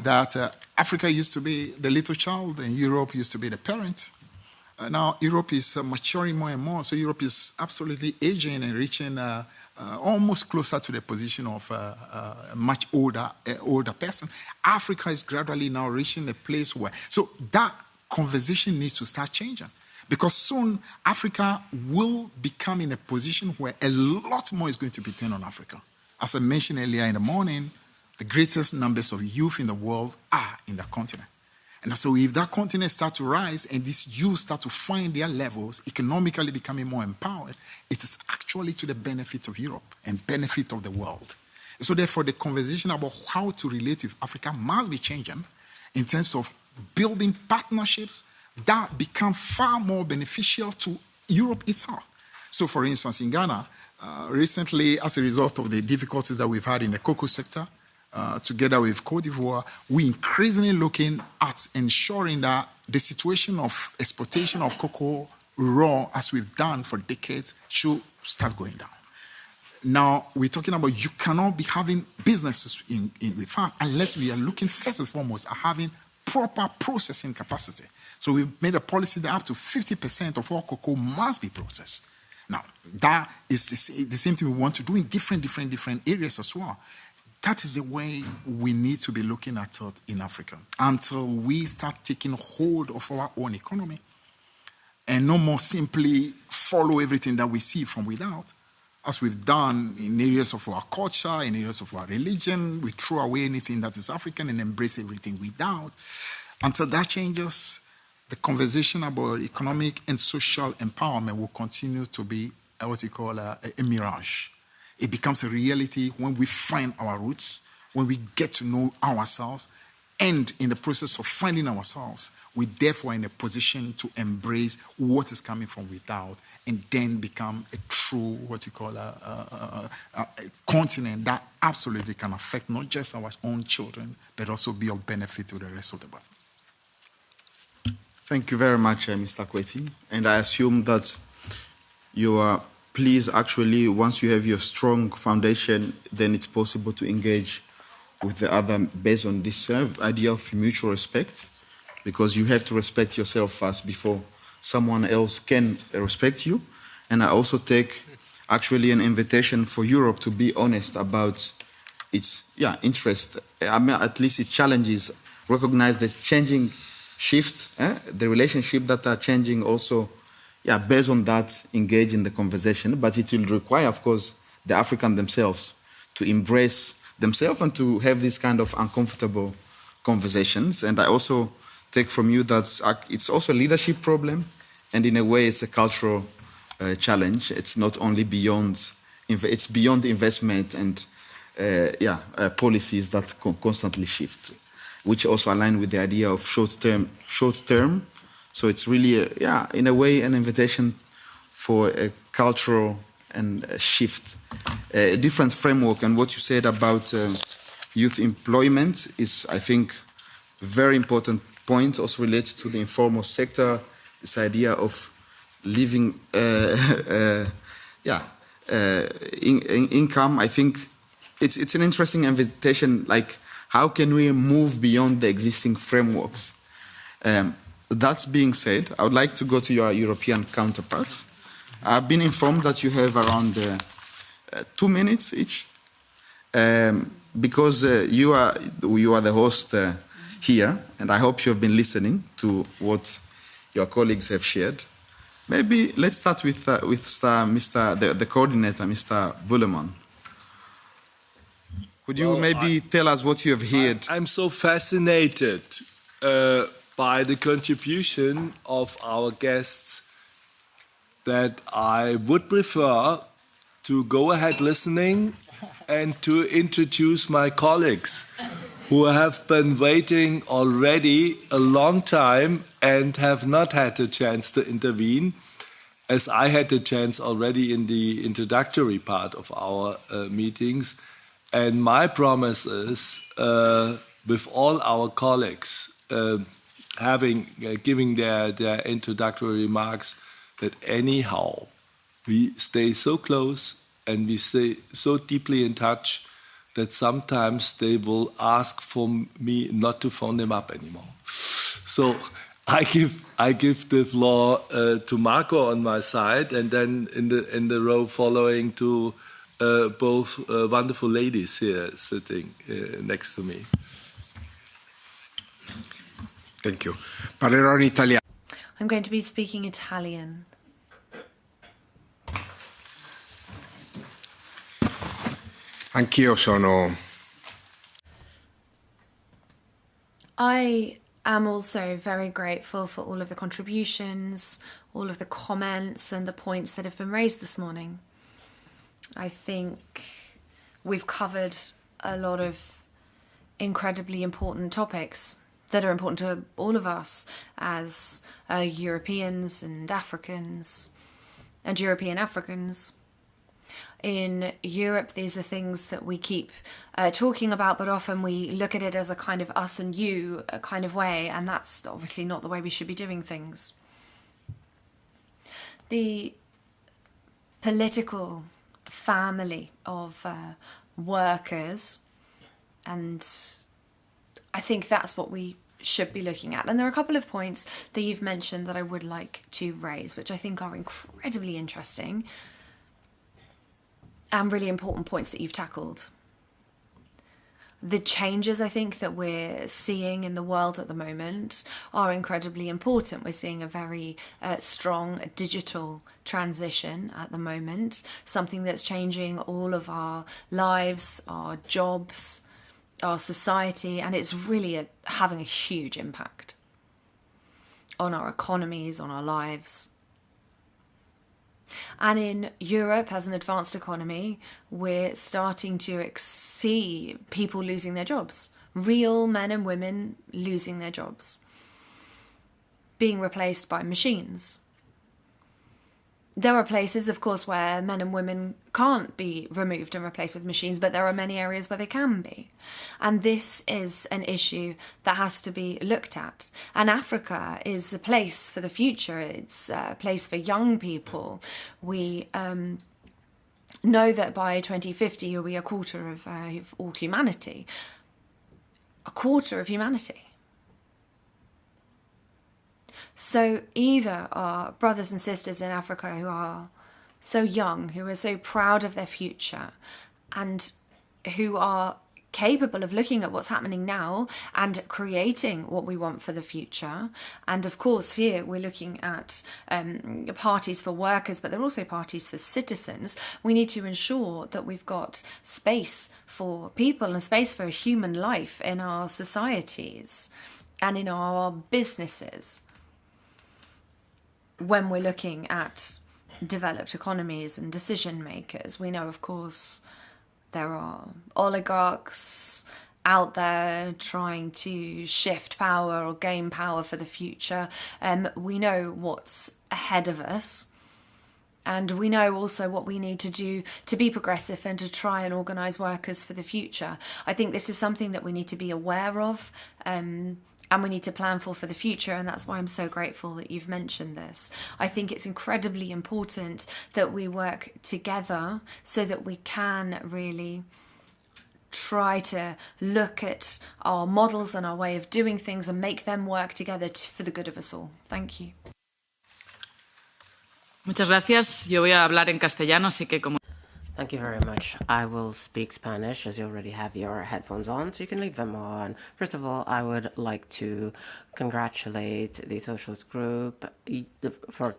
that Africa used to be the little child and Europe used to be the parent. Now Europe is maturing more and more, so Europe is absolutely aging and reaching almost closer to the position of a much older person. Africa is gradually now reaching a place where, so that conversation needs to start changing. Because soon Africa will become in a position where a lot more is going to be turned on Africa. As I mentioned earlier in the morning, the greatest numbers of youth in the world are in that continent. And so if that continent starts to rise and these youth start to find their levels, economically becoming more empowered, it is actually to the benefit of Europe and benefit of the world. So therefore, the conversation about how to relate with Africa must be changing in terms of building partnerships that become far more beneficial to Europe itself. So, for instance, in Ghana, recently, as a result of the difficulties that we've had in the cocoa sector, together with Cote d'Ivoire, we're increasingly looking at ensuring that the situation of exportation of cocoa raw, as we've done for decades, should start going down. Now, we're talking about you cannot be having businesses with farms unless we are looking first and foremost at having proper processing capacity. So we've made a policy that up to 50% of all cocoa must be processed. Now, that is the same thing we want to do in different areas as well. That is the way we need to be looking at it in Africa until we start taking hold of our own economy and no more simply follow everything that we see from without, as we've done in areas of our culture, in areas of our religion. We throw away anything that is African and embrace everything without. Until that changes, the conversation about economic and social empowerment will continue to be what you call a mirage. It becomes a reality when we find our roots, when we get to know ourselves, and in the process of finding ourselves, we therefore are in a position to embrace what is coming from without and then become a true, what you call a continent that absolutely can affect not just our own children, but also be of benefit to the rest of the world. Thank you very much, Mr. Kwetey. And I assume that you are pleased, actually, once you have your strong foundation, then it's possible to engage with the other based on this idea of mutual respect, because you have to respect yourself first before someone else can respect you. And I also take actually an invitation for Europe to be honest about its interest, at least its challenges, recognize the changing shifts, the relationship that are changing also, based on that, engage in the conversation. But it will require, of course, the African themselves to embrace themselves and to have these kind of uncomfortable conversations. And I also take from you that it's also a leadership problem, and in a way it's a cultural challenge. It's not only beyond, it's beyond investment and policies that constantly shift, which also align with the idea of short term. So it's really, in a way, an invitation for a cultural and a shift, a different framework. And what you said about youth employment is, I think, a very important point, also relates to the informal sector, this idea of living income. I think it's an interesting invitation, like how can we move beyond the existing frameworks? That being said, I would like to go to your European counterparts. I've been informed that you have around 2 minutes each, because you are the host here, and I hope you have been listening to what your colleagues have shared. Maybe let's start with the coordinator, Mr. Bulleman. Could you tell us what you have heard? I'm so fascinated by the contribution of our guests that I would prefer to go ahead listening and to introduce my colleagues who have been waiting already a long time and have not had a chance to intervene, as I had the chance already in the introductory part of our meetings. And my promise is, with all our colleagues giving their introductory remarks, that anyhow we stay so close and we stay so deeply in touch that sometimes they will ask for me not to phone them up anymore. So I give the floor to Marco on my side, and then in the row following to both wonderful ladies here sitting next to me. Thank you. Parlerò in italiano. I'm going to be speaking Italian. Anch'io sono. I am also very grateful for all of the contributions, all of the comments and the points that have been raised this morning. I think we've covered a lot of incredibly important topics that are important to all of us as Europeans and Africans and European Africans. In Europe, these are things that we keep talking about, but often we look at it as a kind of us and you kind of way, and that's obviously not the way we should be doing things. The political family of workers, and I think that's what we should be looking at. And there are a couple of points that you've mentioned that I would like to raise, which I think are incredibly interesting and really important points that you've tackled. The changes, I think, that we're seeing in the world at the moment are incredibly important. We're seeing a very strong digital transition at the moment, something that's changing all of our lives, our jobs, our society, and it's really having a huge impact on our economies, on our lives. And in Europe, as an advanced economy, we're starting to see people losing their jobs. Real men and women losing their jobs. Being replaced by machines. There are places, of course, where men and women can't be removed and replaced with machines, but there are many areas where they can be. And this is an issue that has to be looked at. And Africa is a place for the future. It's a place for young people. We know that by 2050, you'll be a quarter of all humanity. A quarter of humanity. So either our brothers and sisters in Africa who are so young, who are so proud of their future, and who are capable of looking at what's happening now and creating what we want for the future. And of course, here we're looking at parties for workers, but they're also parties for citizens. We need to ensure that we've got space for people and space for human life in our societies and in our businesses. When we're looking at developed economies and decision makers, we know, of course, there are oligarchs out there trying to shift power or gain power for the future. We know what's ahead of us. And we know also what we need to do to be progressive and to try and organise workers for the future. I think this is something that we need to be aware of. And we need to plan for the future, and that's why I'm so grateful that you've mentioned this. I think it's incredibly important that we work together so that we can really try to look at our models and our way of doing things and make them work together for the good of us all. Thank you. Muchas gracias. Yo voy a hablar en castellano, así que como... Thank you very much. I will speak Spanish as you already have your headphones on, so you can leave them on. First of all, I would like to congratulate the Socialist Group for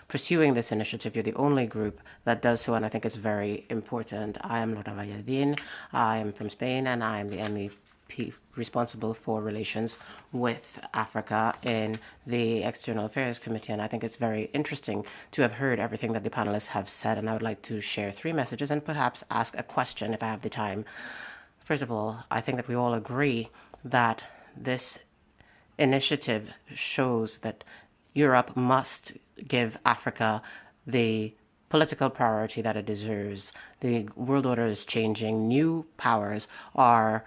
pursuing this initiative. You're the only group that does so, and I think it's very important. I am Laura Ballarín. I am from Spain, and I am the MEP responsible for relations with Africa in the External Affairs Committee, and I think it's very interesting to have heard everything that the panelists have said, and I would like to share 3 messages and perhaps ask a question if I have the time. First of all, I think that we all agree that this initiative shows that Europe must give Africa the political priority that it deserves. The world order is changing. New powers are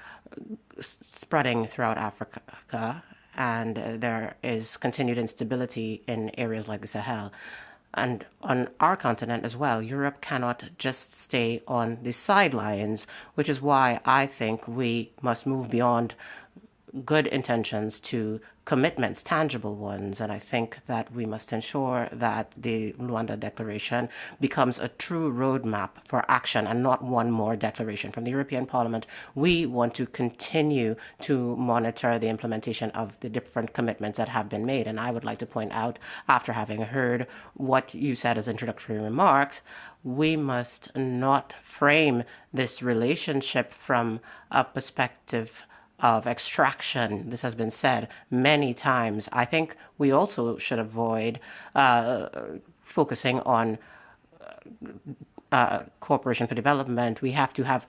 spreading throughout Africa, and there is continued instability in areas like the Sahel. And on our continent as well, Europe cannot just stay on the sidelines, which is why I think we must move beyond good intentions to commitments, tangible ones, and I think that we must ensure that the Luanda Declaration becomes a true roadmap for action and not one more declaration. From the European Parliament, we want to continue to monitor the implementation of the different commitments that have been made, and I would like to point out, after having heard what you said as introductory remarks, we must not frame this relationship from a perspective of extraction. This has been said many times. I think we also should avoid focusing on cooperation for development. We have to have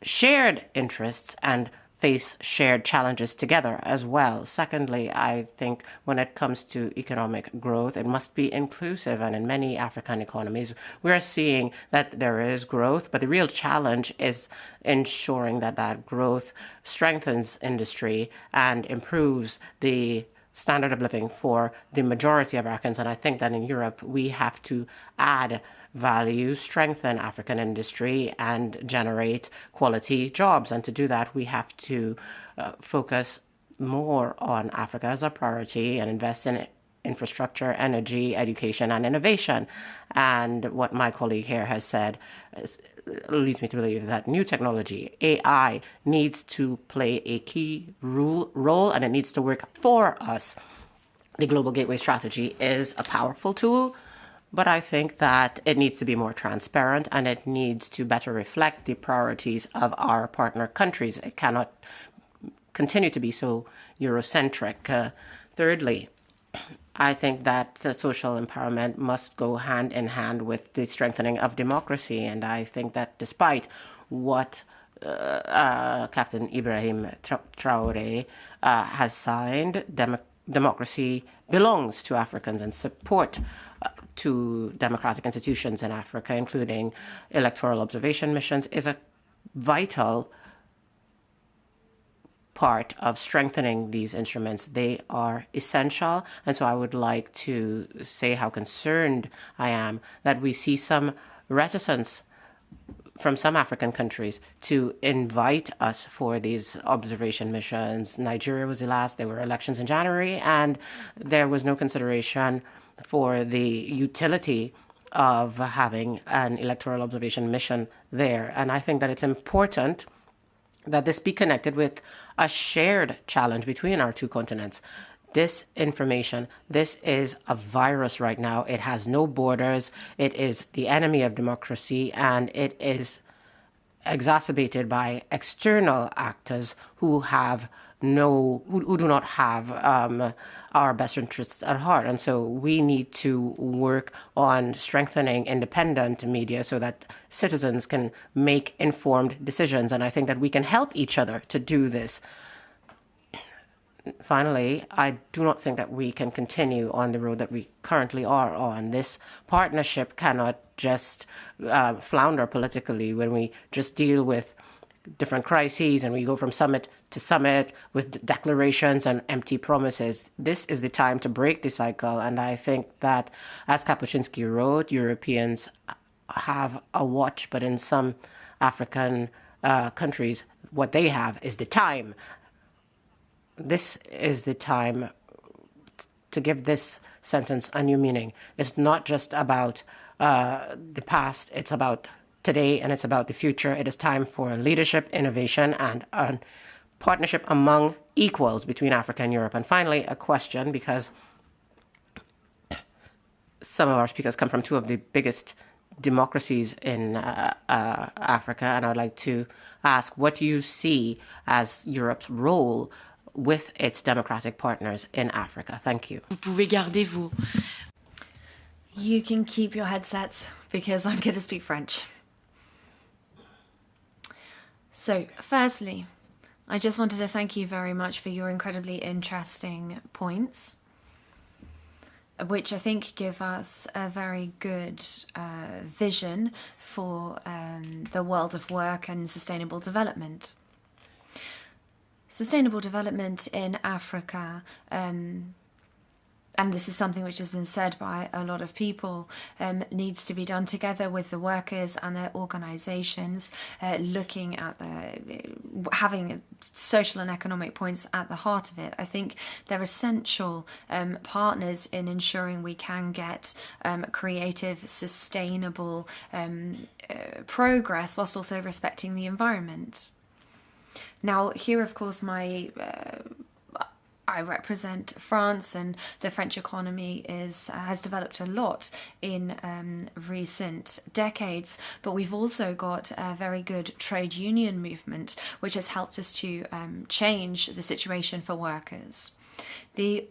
shared interests and face shared challenges together as well. Secondly, I think when it comes to economic growth, it must be inclusive. And in many African economies, we're seeing that there is growth, but the real challenge is ensuring that that growth strengthens industry and improves the standard of living for the majority of Africans. And I think that in Europe, we have to add value, strengthen African industry, and generate quality jobs. And to do that, we have to focus more on Africa as a priority and invest in infrastructure, energy, education, and innovation. And what my colleague here has said leads me to believe that new technology, AI, needs to play a key role, and it needs to work for us. The Global Gateway Strategy is a powerful tool, but I think that it needs to be more transparent and it needs to better reflect the priorities of our partner countries. It cannot continue to be so Eurocentric. Thirdly, I think that social empowerment must go hand in hand with the strengthening of democracy. And I think that despite what Captain Ibrahim Traoré has signed, democracy belongs to Africans, and support to democratic institutions in Africa, including electoral observation missions, is a vital part of strengthening these instruments. They are essential, and so I would like to say how concerned I am that we see some reticence from some African countries to invite us for these observation missions. Nigeria was the last. There were elections in January, and there was no consideration for the utility of having an electoral observation mission there. And I think that it's important that this be connected with a shared challenge between our two continents. Disinformation, this is a virus right now. It has no borders. It is the enemy of democracy, and it is exacerbated by external actors who do not have our best interests at heart. And so we need to work on strengthening independent media so that citizens can make informed decisions. And I think that we can help each other to do this. Finally, I do not think that we can continue on the road that we currently are on. This partnership cannot just flounder politically when we just deal with different crises and we go from summit to summit with declarations and empty promises. This is the time to break the cycle, and I think that, as Kapuscinski wrote, Europeans have a watch, but in some African countries, what they have is the time. This is the time to give this sentence a new meaning. It's not just about the past, it's about today, and it's about the future. It is time for leadership, innovation, and a partnership among equals between Africa and Europe. And finally, a question, because some of our speakers come from two of the biggest democracies in Africa, and I would like to ask, what do you see as Europe's role with its democratic partners in Africa? Thank you. Vous pouvez garder vos. You can keep your headsets because I'm going to speak French. So, firstly, I just wanted to thank you very much for your incredibly interesting points, which I think give us a very good vision for the world of work and sustainable development. Sustainable development in Africa, and this is something which has been said by a lot of people, needs to be done together with the workers and their organisations, looking at having social and economic points at the heart of it. I think they're essential partners in ensuring we can get creative, sustainable progress whilst also respecting the environment. Now, here, of course, I represent France, and the French economy has developed a lot in recent decades, but we've also got a very good trade union movement, which has helped us to change the situation for workers. The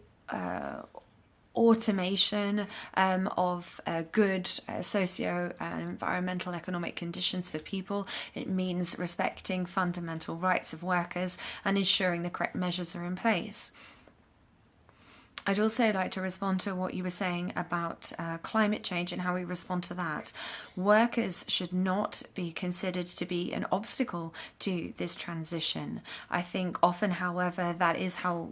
automation of good socio and environmental economic conditions for people. It means respecting fundamental rights of workers and ensuring the correct measures are in place. I'd also like to respond to what you were saying about climate change and how we respond to that. Workers should not be considered to be an obstacle to this transition. I think often, however, that is how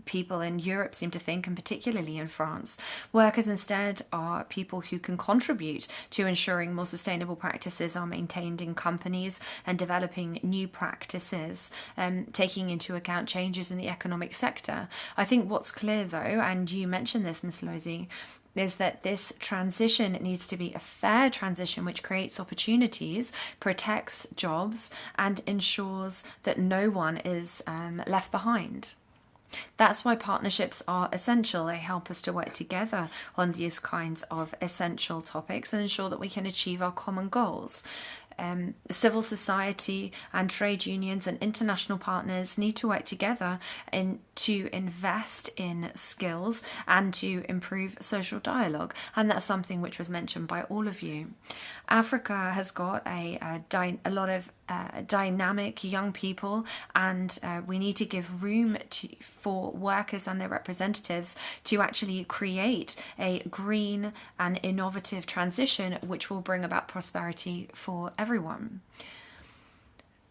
people in Europe seem to think, and particularly in France. Workers instead are people who can contribute to ensuring more sustainable practices are maintained in companies and developing new practices, taking into account changes in the economic sector. I think what's clear though, and you mentioned this, Ms. Losi, is that this transition needs to be a fair transition which creates opportunities, protects jobs, and ensures that no one is left behind. That's why partnerships are essential. They help us to work together on these kinds of essential topics and ensure that we can achieve our common goals. Civil society and trade unions and international partners need to work together to invest in skills and to improve social dialogue, and that's something which was mentioned by all of you. Africa has got a lot of dynamic young people, and we need to give room for workers and their representatives to actually create a green and innovative transition which will bring about prosperity for everyone.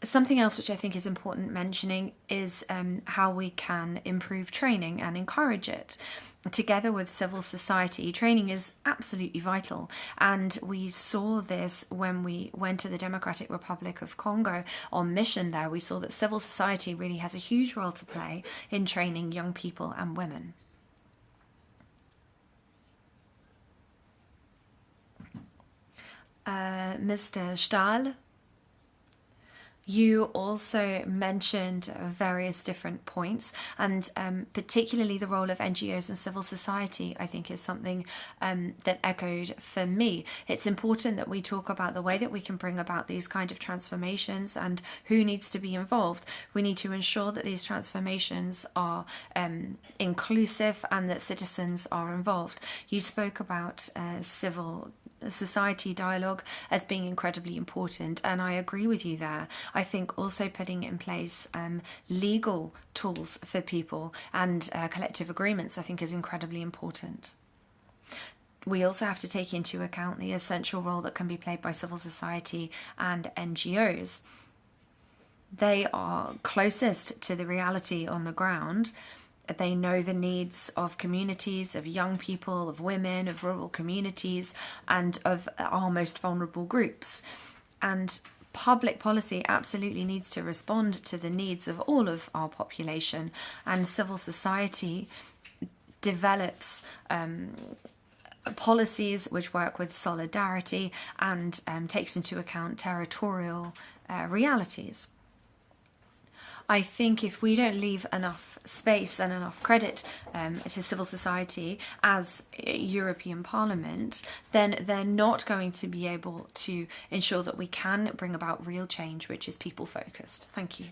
Something else which I think is important mentioning is how we can improve training and encourage it. Together with civil society, training is absolutely vital, and we saw this when we went to the Democratic Republic of Congo on mission there. We saw that civil society really has a huge role to play in training young people and women. Mr. Stahl, you also mentioned various different points, and particularly the role of NGOs and civil society, I think, is something that echoed for me. It's important that we talk about the way that we can bring about these kind of transformations and who needs to be involved. We need to ensure that these transformations are inclusive and that citizens are involved. You spoke about civil society dialogue as being incredibly important, and I agree with you there. I think also putting in place legal tools for people and collective agreements, I think, is incredibly important. We also have to take into account the essential role that can be played by civil society and NGOs. They are closest to the reality on the ground. They know the needs of communities, of young people, of women, of rural communities, and of our most vulnerable groups. And public policy absolutely needs to respond to the needs of all of our population, and civil society develops policies which work with solidarity and takes into account territorial realities. I think if we don't leave enough space and enough credit to civil society as European Parliament, then they're not going to be able to ensure that we can bring about real change, which is people-focused. Thank you.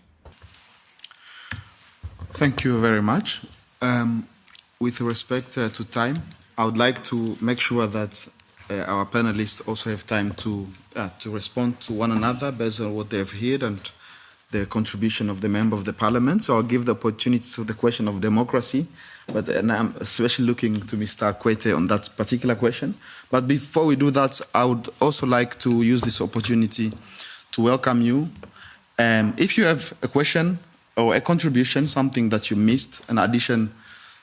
Thank you very much. With respect to time, I would like to make sure that our panelists also have time to respond to one another based on what they have heard and the contribution of the member of the parliament. So I'll give the opportunity to the question of democracy, and I'm especially looking to Mr. Kwetey on that particular question. But before we do that, I would also like to use this opportunity to welcome you. If you have a question or a contribution, something that you missed, in addition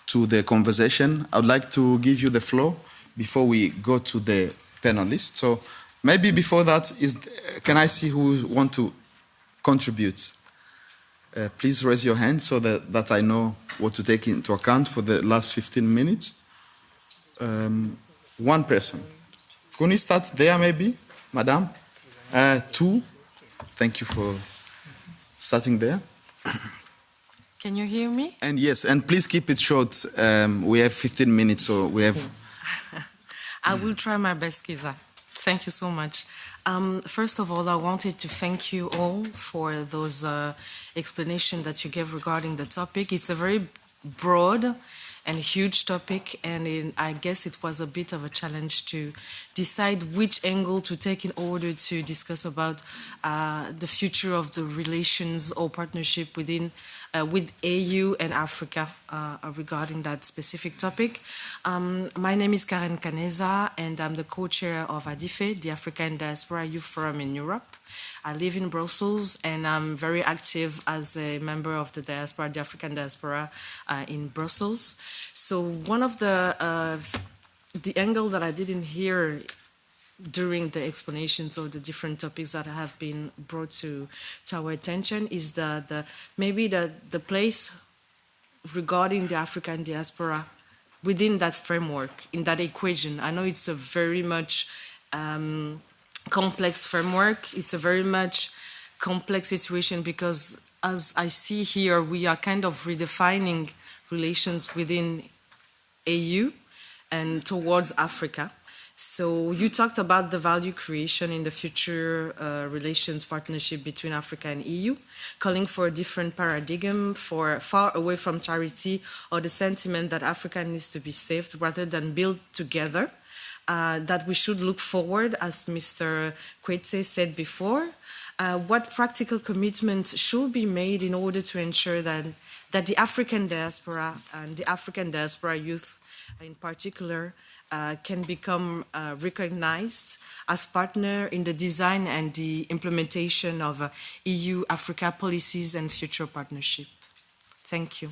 to the conversation, I would like to give you the floor before we go to the panelists. So maybe before that, can I see who want to contribute? Please raise your hand so that I know what to take into account for the last 15 minutes. One person. Can we start there maybe, Madam? Two. Thank you for starting there. Can you hear me? And yes, and please keep it short. We have 15 minutes, so we have... I will try my best, Kiza. Thank you so much. First of all, I wanted to thank you all for those explanations that you gave regarding the topic. It's a very broad and huge topic, and I guess it was a bit of a challenge to decide which angle to take in order to discuss about the future of the relations or partnership within with AU and Africa regarding that specific topic. My name is Karen Caneza, and I'm the co-chair of ADIFE, the African Diaspora Youth Forum in Europe. I live in Brussels, and I'm very active as a member of the diaspora, the African diaspora in Brussels. So one of the angle that I didn't hear during the explanations of the different topics that have been brought to our attention is maybe the place regarding the African diaspora within that framework, in that equation. I know it's a very much complex framework. It's a very much complex situation because, as I see here, we are kind of redefining relations within AU and towards Africa. So you talked about the value creation in the future relations partnership between Africa and EU, calling for a different paradigm, for far away from charity or the sentiment that Africa needs to be saved rather than built together. That we should look forward, as Mr. Kwetey said before. What practical commitment should be made in order to ensure that the African diaspora and the African diaspora youth in particular can become recognized as partner in the design and the implementation of EU-Africa policies and future partnership. Thank you.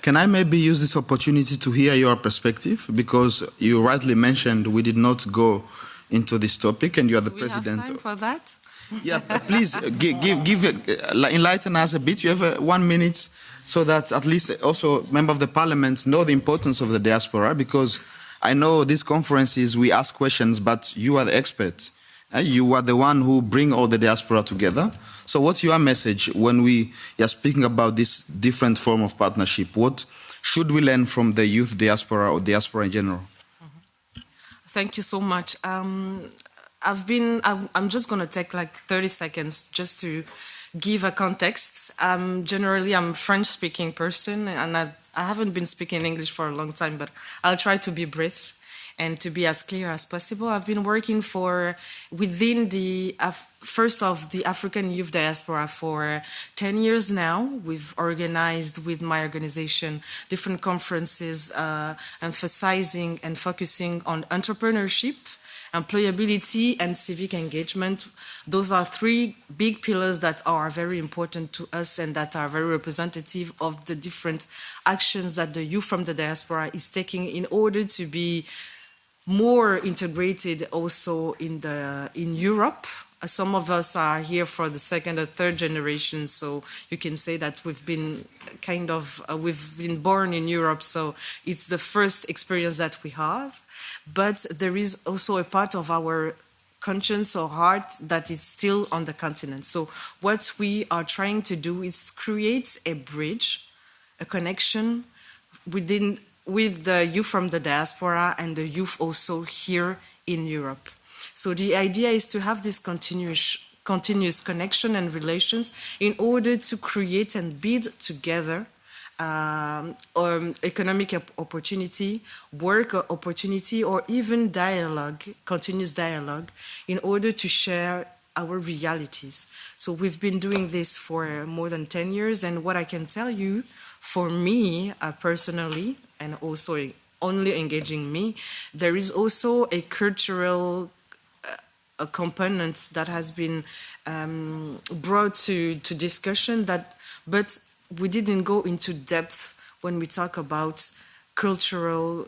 Can I maybe use this opportunity to hear your perspective? Because you rightly mentioned we did not go into this topic, and you are the president. We have time for that? Yeah, please enlighten us a bit. You have 1 minute, so that at least also members of the parliament know the importance of the diaspora, because I know these conferences we ask questions, but you are the expert. You are the one who bring all the diaspora together. So what's your message when we are speaking about this different form of partnership? What should we learn from the youth diaspora or diaspora in general? Thank you so much. I'm just going to take like 30 seconds just to give a context. Generally, I'm a French-speaking person, and I haven't been speaking English for a long time, but I'll try to be brief and to be as clear as possible. I've been working within the first of the African youth diaspora for 10 years now. We've organized with my organization different conferences emphasizing and focusing on entrepreneurship, employability, and civic engagement. Those are three big pillars that are very important to us and that are very representative of the different actions that the youth from the diaspora is taking in order to be more integrated also in Europe. Some of us are here for the second or third generation, so you can say that we've been born in Europe, so it's the first experience that we have. But there is also a part of our conscience or heart that is still on the continent. So what we are trying to do is create a bridge, a connection with the youth from the diaspora and the youth also here in Europe. So the idea is to have this continuous connection and relations in order to create and build together economic opportunity, work opportunity, or even dialogue, continuous dialogue, in order to share our realities. So we've been doing this for more than 10 years, and what I can tell you, for me personally, and also only engaging me, there is also a cultural a component that has been brought to discussion, but we didn't go into depth when we talk about cultural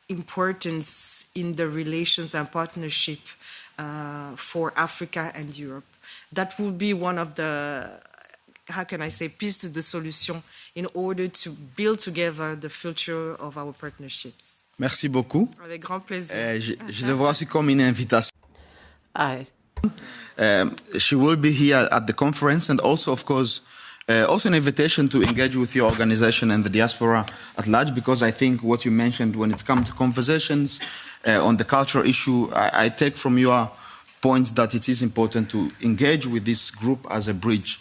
importance in the relations and partnership for Africa and Europe. That would be one of the, how can I say, pistes de solution in order to build together the future of our partnerships. Merci beaucoup. Avec grand plaisir. Je le vois aussi comme une invitation. She will be here at the conference, and also, of course, also an invitation to engage with your organization and the diaspora at large, because I think what you mentioned when it comes to conversations on the cultural issue, I take from your point that it is important to engage with this group as a bridge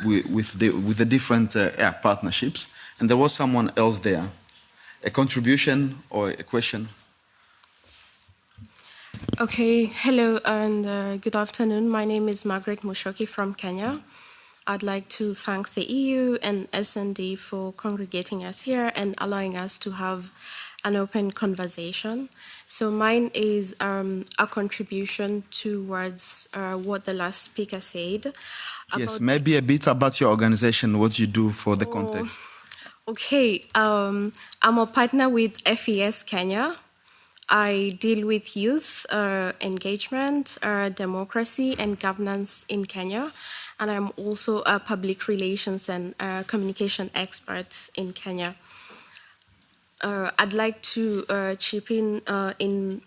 with the different partnerships. And there was someone else there. A contribution or a question? Okay, hello and good afternoon. My name is Margaret Mushoki from Kenya. I'd like to thank the EU and S&D for congregating us here and allowing us to have an open conversation. So mine is a contribution towards what the last speaker said. Yes, maybe a bit about your organization, what you do for the context. Okay, I'm a partner with FES Kenya. I deal with youth engagement, democracy, and governance in Kenya. And I'm also a public relations and communication expert in Kenya. I'd like to chip in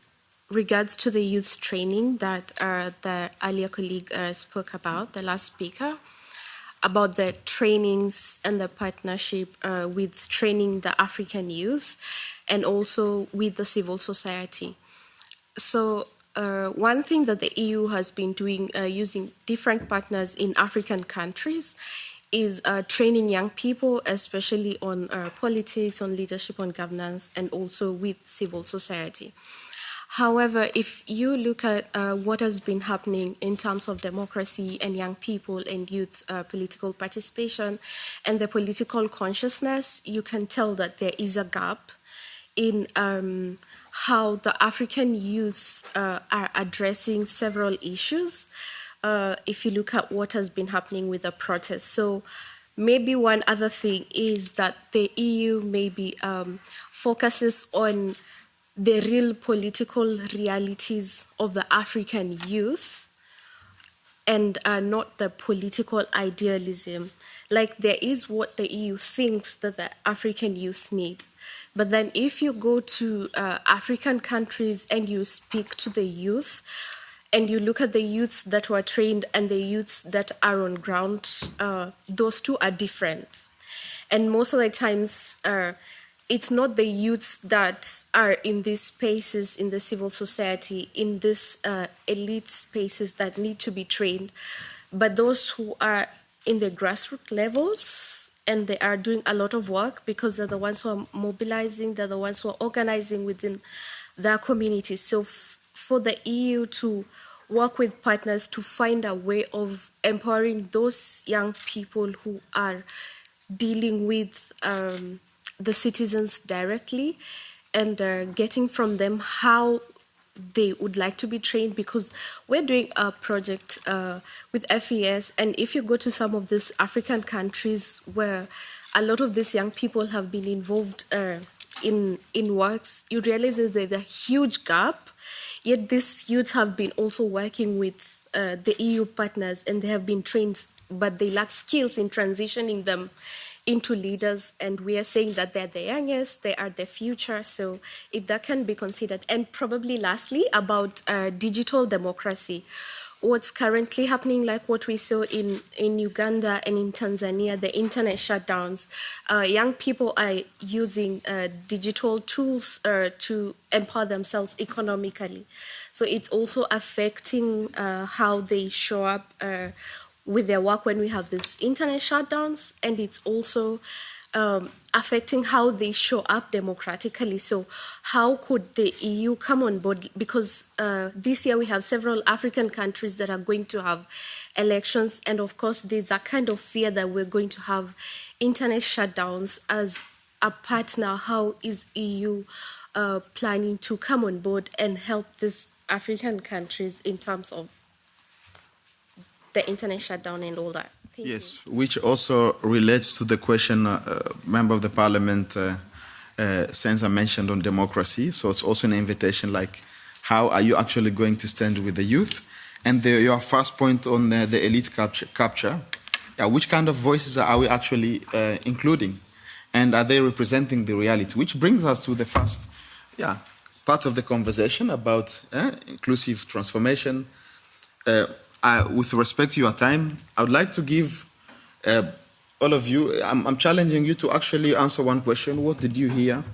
regards to the youth training that the earlier colleague spoke about, the last speaker, about the trainings and the partnership with training the African youth and also with the civil society. So one thing that the EU has been doing using different partners in African countries is training young people, especially on politics, on leadership, on governance, and also with civil society. However, if you look at what has been happening in terms of democracy and young people and youth political participation and the political consciousness, you can tell that there is a gap in how the African youth are addressing several issues. If you look at what has been happening with the protests. So maybe one other thing is that the EU maybe focuses on the real political realities of the African youth and not the political idealism. Like there is what the EU thinks that the African youth need. But then if you go to African countries and you speak to the youth, and you look at the youths that were trained and the youths that are on ground, those two are different. And most of the times, it's not the youths that are in these spaces in the civil society, in these elite spaces that need to be trained, but those who are in the grassroots levels, and they are doing a lot of work because they're the ones who are mobilizing, they're the ones who are organizing within their communities. So for the EU to work with partners to find a way of empowering those young people who are dealing with the citizens directly and getting from them how they would like to be trained, because we're doing a project with FES, and if you go to some of these African countries where a lot of these young people have been involved in works, you realize that there's a huge gap, yet these youths have been also working with the EU partners and they have been trained, but they lack skills in transitioning them into leaders, and we are saying that they're the youngest, they are the future, so if that can be considered. And probably lastly, about digital democracy, what's currently happening, like what we saw in Uganda and in Tanzania, the internet shutdowns, young people are using digital tools to empower themselves economically. So it's also affecting how they show up with their work when we have these internet shutdowns, and it's also affecting how they show up democratically. So how could the EU come on board? Because this year we have several African countries that are going to have elections, and of course there's that kind of fear that we're going to have internet shutdowns. As a partner, how is EU planning to come on board and help these African countries in terms of the internet shutdown and all that? Yes, which also relates to the question Member of the Parliament Senza mentioned on democracy. So it's also an invitation, like, how are you actually going to stand with the youth? And your first point on the elite capture, which kind of voices are we actually including? And are they representing the reality? Which brings us to the first part of the conversation about inclusive transformation. With respect to your time, I would like to give all of you, I'm challenging you to actually answer one question. What did you hear?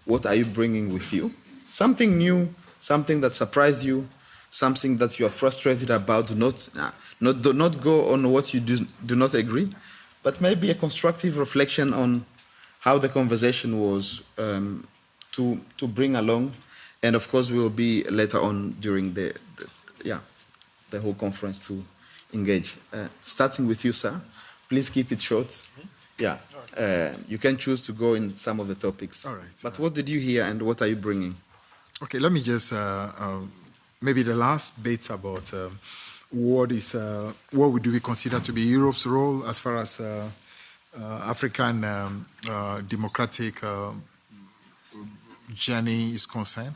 What are you bringing with you? Something new, something that surprised you, something that you are frustrated about. Do not go on what you do not agree, but maybe a constructive reflection on how the conversation was to bring along, and of course we will be later on during the whole conference to engage. Starting with you, sir, please keep it short. Yeah, you can choose to go in some of the topics. All right. But what did you hear and what are you bringing? Okay, let me just maybe the last bit about what do we consider to be Europe's role as far as African democratic journey is concerned.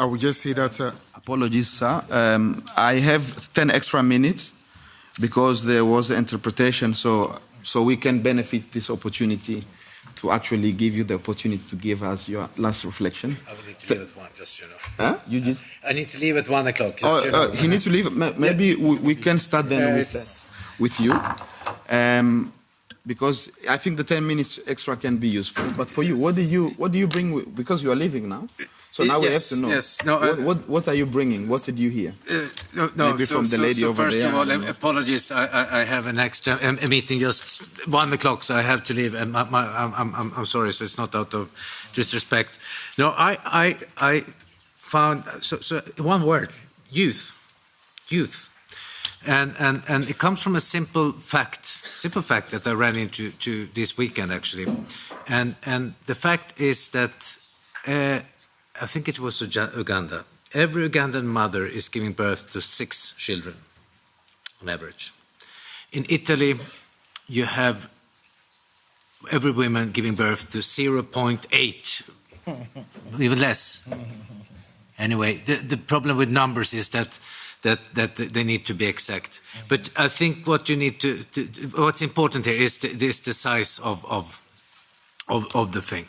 I would just say that... Apologies, sir. I have 10 extra minutes because there was an interpretation, so we can benefit this opportunity to actually give you the opportunity to give us your last reflection. I will need to leave at 1, just you know. Huh? You just... I need to leave at 1 o'clock. Just you know. He needs to leave. Maybe we can start then with you. Because I think the 10 minutes extra can be useful. But for you, what do you bring? Because you are leaving now. So now we have to know. Yes. No, what are you bringing? What did you hear? Maybe from the lady over first there. First of all, apologies. I have an extra a meeting just 1 o'clock, so I have to leave. And I'm sorry. So it's not out of disrespect. No, I found so one word: youth. And it comes from a simple fact that I ran into this weekend actually, and the fact is that I think it was Uganda. Every Ugandan mother is giving birth to 6 children on average. In Italy, you have every woman giving birth to 0.8, even less. Anyway, the problem with numbers is that they need to be exact. But I think what you need what's important here is the size of the thing.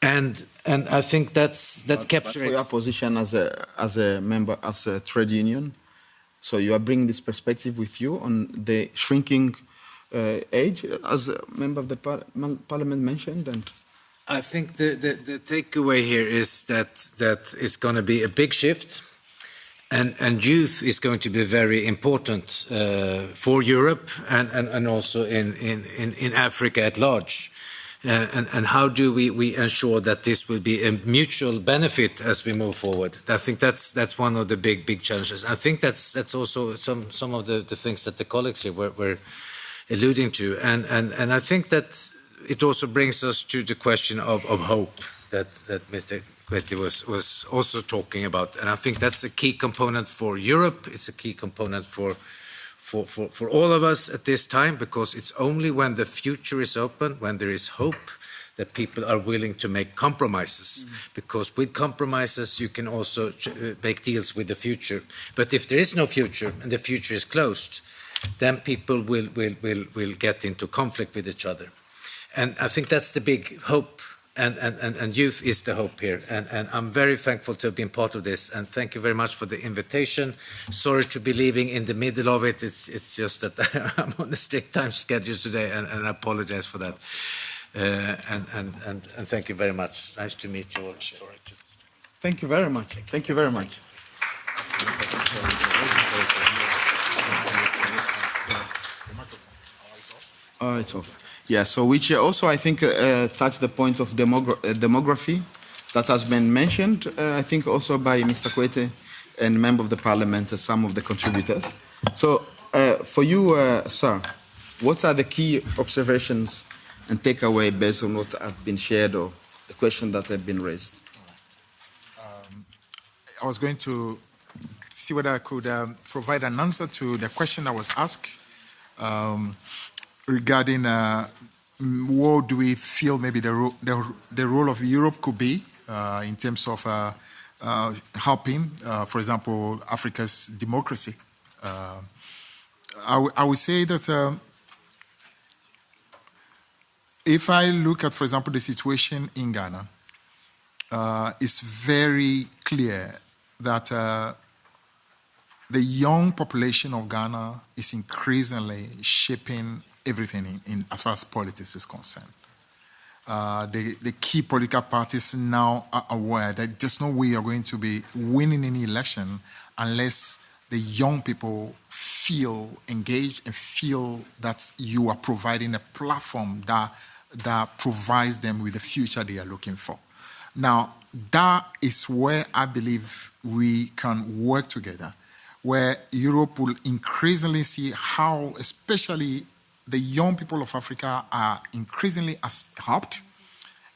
And I think that captures. For your position as a member of a trade union, so you are bringing this perspective with you on the shrinking age, as a member of the parliament mentioned, and. I think the takeaway here is that it's going to be a big shift. And youth is going to be very important for Europe and also in Africa at large. And how do we ensure that this will be a mutual benefit as we move forward? I think that's one of the big challenges. I think that's also some of the things that the colleagues here were alluding to. And I think that it also brings us to the question of hope that Mr. Kwetey was also talking about, and I think that's a key component for Europe. It's a key component for all of us at this time, because it's only when the future is open, when there is hope, that people are willing to make compromises. Because with compromises, you can also make deals with the future. But if there is no future and the future is closed, then people will get into conflict with each other. And I think that's the big hope. And youth is the hope here. And I'm very thankful to have been part of this. And thank you very much for the invitation. Sorry to be leaving in the middle of it. It's just that I'm on a strict time schedule today, and I apologize for that. And thank you very much. It's nice to meet you all. Sorry. Thank you very much. Thank you very much. It's off. Yeah, so which also I think touched the point of demography that has been mentioned, I think also by Mr. Kwetey and member of the parliament, some of the contributors. So for you, sir, what are the key observations and takeaway based on what have been shared or the questions that have been raised? I was going to see whether I could provide an answer to the question that was asked regarding what do we feel maybe the role of Europe could be in terms of helping, for example, Africa's democracy. I would say that if I look at, for example, the situation in Ghana, it's very clear that the young population of Ghana is increasingly shaping everything in as far as politics is concerned. The key political parties now are aware that there's no way you're going to be winning any election unless the young people feel engaged and feel that you are providing a platform that provides them with the future they are looking for. Now, that is where I believe we can work together, where Europe will increasingly see how, especially the young people of Africa are increasingly helped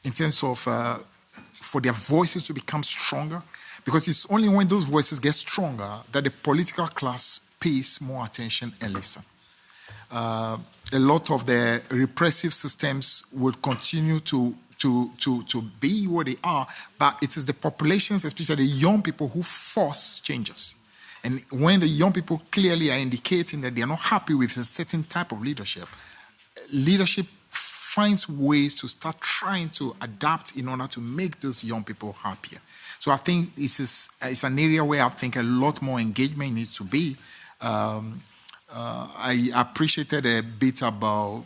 in terms of for their voices to become stronger, because it's only when those voices get stronger that the political class pays more attention and listen. A lot of the repressive systems will continue to be what they are, but it is the populations, especially the young people, who force changes. And when the young people clearly are indicating that they are not happy with a certain type of leadership, leadership finds ways to start trying to adapt in order to make those young people happier. So I think it's an area where I think a lot more engagement needs to be. I appreciated a bit about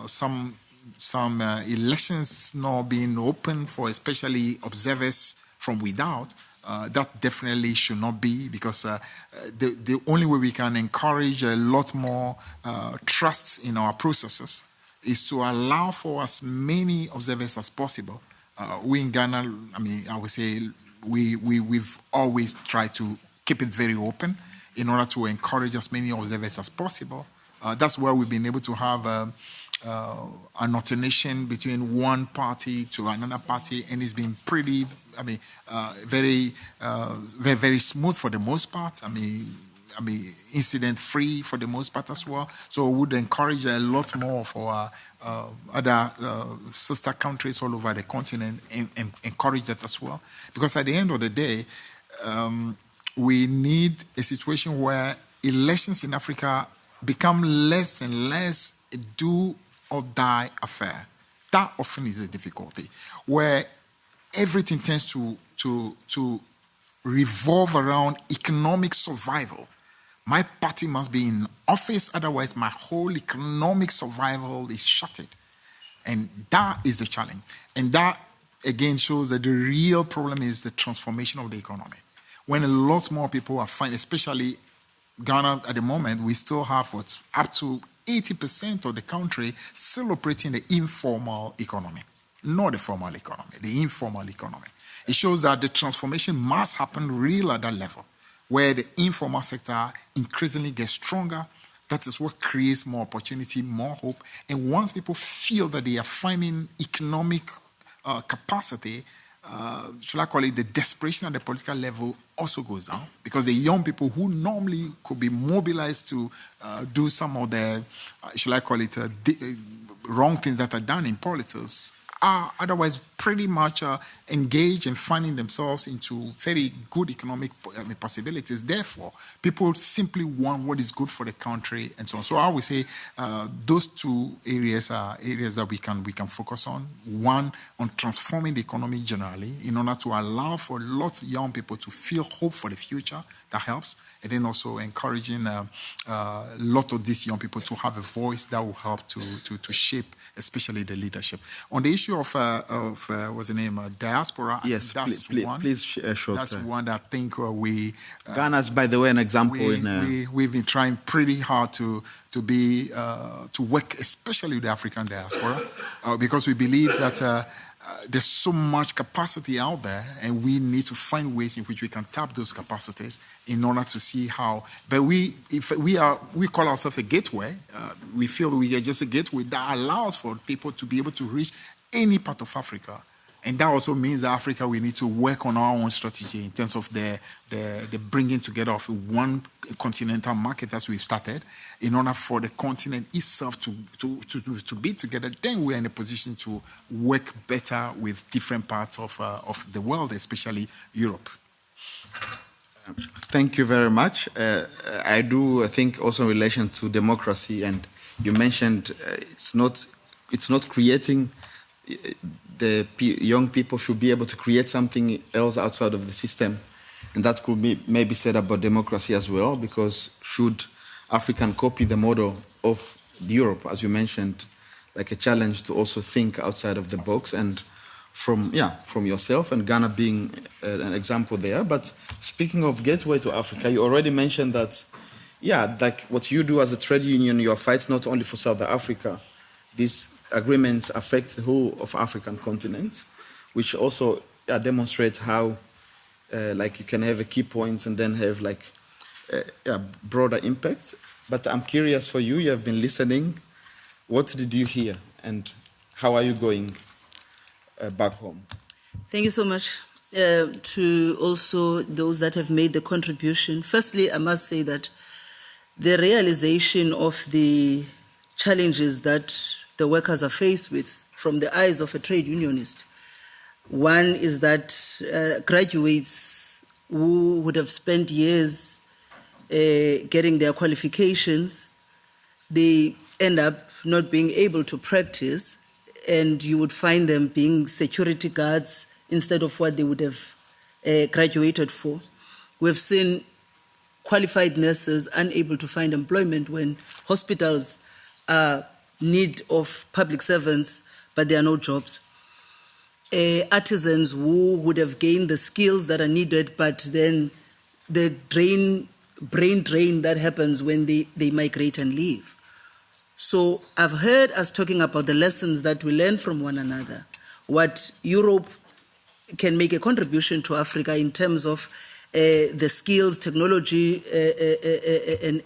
some elections not being open for especially observers from without. That definitely should not be, because the only way we can encourage a lot more trust in our processes is to allow for as many observers as possible. We in Ghana, I would say we've always tried to keep it very open in order to encourage as many observers as possible. That's where we've been able to have an alternation between one party to another party, and it's been pretty, very, very smooth for the most part. Incident-free for the most part as well. So we would encourage a lot more for other sister countries all over the continent and encourage that as well. Because at the end of the day, we need a situation where elections in Africa become less and less a do-or-die affair. That often is a difficulty, where everything tends to revolve around economic survival. My party must be in office, otherwise my whole economic survival is shattered. And that is a challenge. And that, again, shows that the real problem is the transformation of the economy. When a lot more people are finding, especially Ghana at the moment, we still have up to 80% of the country still operating the informal economy, not the formal economy, the informal economy. It shows that the transformation must happen real at that level, where the informal sector increasingly gets stronger. That is what creates more opportunity, more hope. And once people feel that they are finding economic capacity, should I call it, the desperation at the political level also goes down, because the young people who normally could be mobilized to do some of the, should I call it, wrong things that are done in politics are otherwise pretty much engaged and finding themselves into very good economic possibilities. Therefore, people simply want what is good for the country and so on. So I would say those two areas are areas that we can focus on. One, on transforming the economy generally in order to allow for lots of young people to feel hope for the future. That helps. And then also encouraging a lot of these young people to have a voice that will help to shape especially the leadership. On the issue of what's the name, diaspora, yes, please short. That's one that I think we... Ghana's, by the way, an example. We've been trying pretty hard to work, especially with the African diaspora, because we believe that there's so much capacity out there, and we need to find ways in which we can tap those capacities in order to see how. But we call ourselves a gateway. We feel we are just a gateway that allows for people to be able to reach any part of Africa. And that also means that Africa, we need to work on our own strategy in terms of the bringing together of one continental market as we've started, in order for the continent itself to be together. Then we're in a position to work better with different parts of the world, especially Europe. Thank you very much. I do think also in relation to democracy, and you mentioned it's not creating. The young people should be able to create something else outside of the system. And that could be maybe said about democracy as well, because should Africa copy the model of Europe, as you mentioned, like a challenge to also think outside of the box and from yourself, and Ghana being an example there. But speaking of gateway to Africa, you already mentioned that, like what you do as a trade union, your fights not only for South Africa. These agreements affect the whole of African continent, which also demonstrates how like you can have a key point and then have like a broader impact. But I'm curious for you have been listening. What did you hear and how are you going back home? Thank you so much to also those that have made the contribution. Firstly, I must say that the realization of the challenges that the workers are faced with from the eyes of a trade unionist. One is that graduates who would have spent years getting their qualifications, they end up not being able to practice, and you would find them being security guards instead of what they would have graduated for. We've seen qualified nurses unable to find employment when hospitals are need of public servants, but there are no jobs. Artisans who would have gained the skills that are needed, but then the brain drain that happens when they migrate and leave. So I've heard us talking about the lessons that we learn from one another, what Europe can make a contribution to Africa in terms of the skills, technology,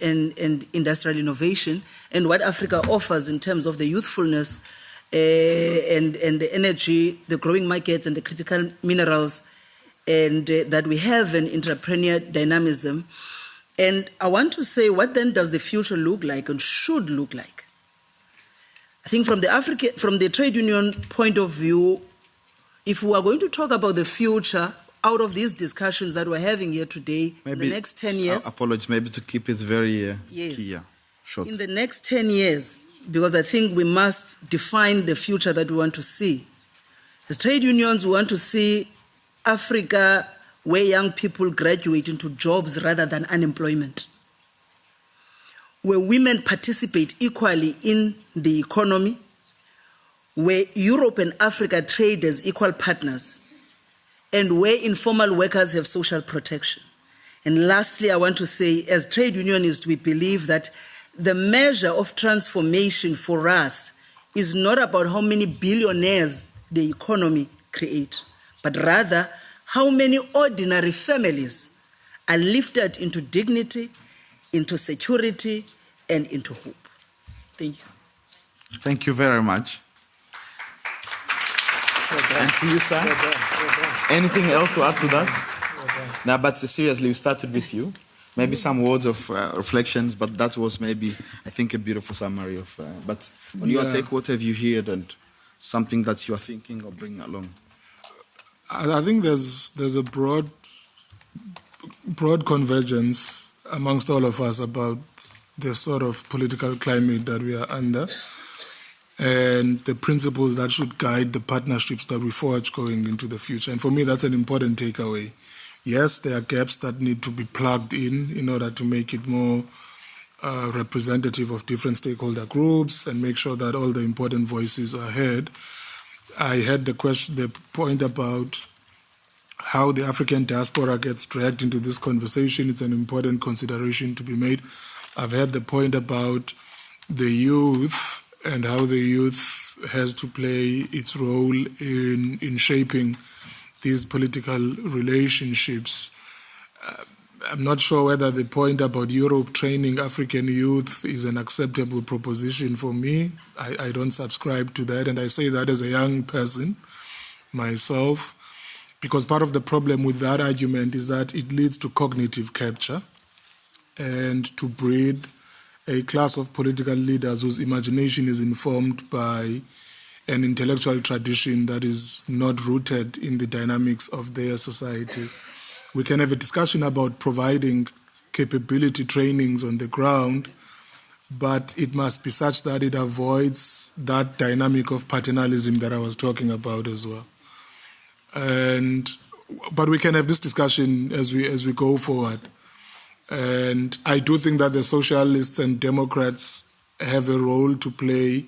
and industrial innovation, and what Africa offers in terms of the youthfulness and the energy, the growing markets, and the critical minerals, and that we have an entrepreneurial dynamism. And I want to say, what then does the future look like and should look like? I think from the trade union point of view, if we are going to talk about the future, out of these discussions that we're having here today, maybe in the next 10 years... Apologies, maybe to keep it very clear, short. In the next 10 years, because I think we must define the future that we want to see. As trade unions, we want to see Africa where young people graduate into jobs rather than unemployment, where women participate equally in the economy, where Europe and Africa trade as equal partners, and where informal workers have social protection. And lastly, I want to say, as trade unionists, we believe that the measure of transformation for us is not about how many billionaires the economy creates, but rather how many ordinary families are lifted into dignity, into security, and into hope. Thank you. Thank you very much. And to you, sir. Anything else to add to that? No, but seriously, we started with you. Maybe some words of reflections, but that was maybe, I think, a beautiful summary of... but on your take, what have you heard and something that you are thinking or bringing along? I think there's a broad convergence amongst all of us about the sort of political climate that we are under and the principles that should guide the partnerships that we forge going into the future. And for me, that's an important takeaway. Yes, there are gaps that need to be plugged in order to make it more representative of different stakeholder groups and make sure that all the important voices are heard. I had the point about how the African diaspora gets dragged into this conversation. It's an important consideration to be made. I've had the point about the youth and how the youth has to play its role in shaping these political relationships. I'm not sure whether the point about Europe training African youth is an acceptable proposition for me. I don't subscribe to that, and I say that as a young person myself, because part of the problem with that argument is that it leads to cognitive capture and to breed a class of political leaders whose imagination is informed by an intellectual tradition that is not rooted in the dynamics of their society. We can have a discussion about providing capability trainings on the ground, but it must be such that it avoids that dynamic of paternalism that I was talking about as well. But we can have this discussion as we go forward. And I do think that the socialists and Democrats have a role to play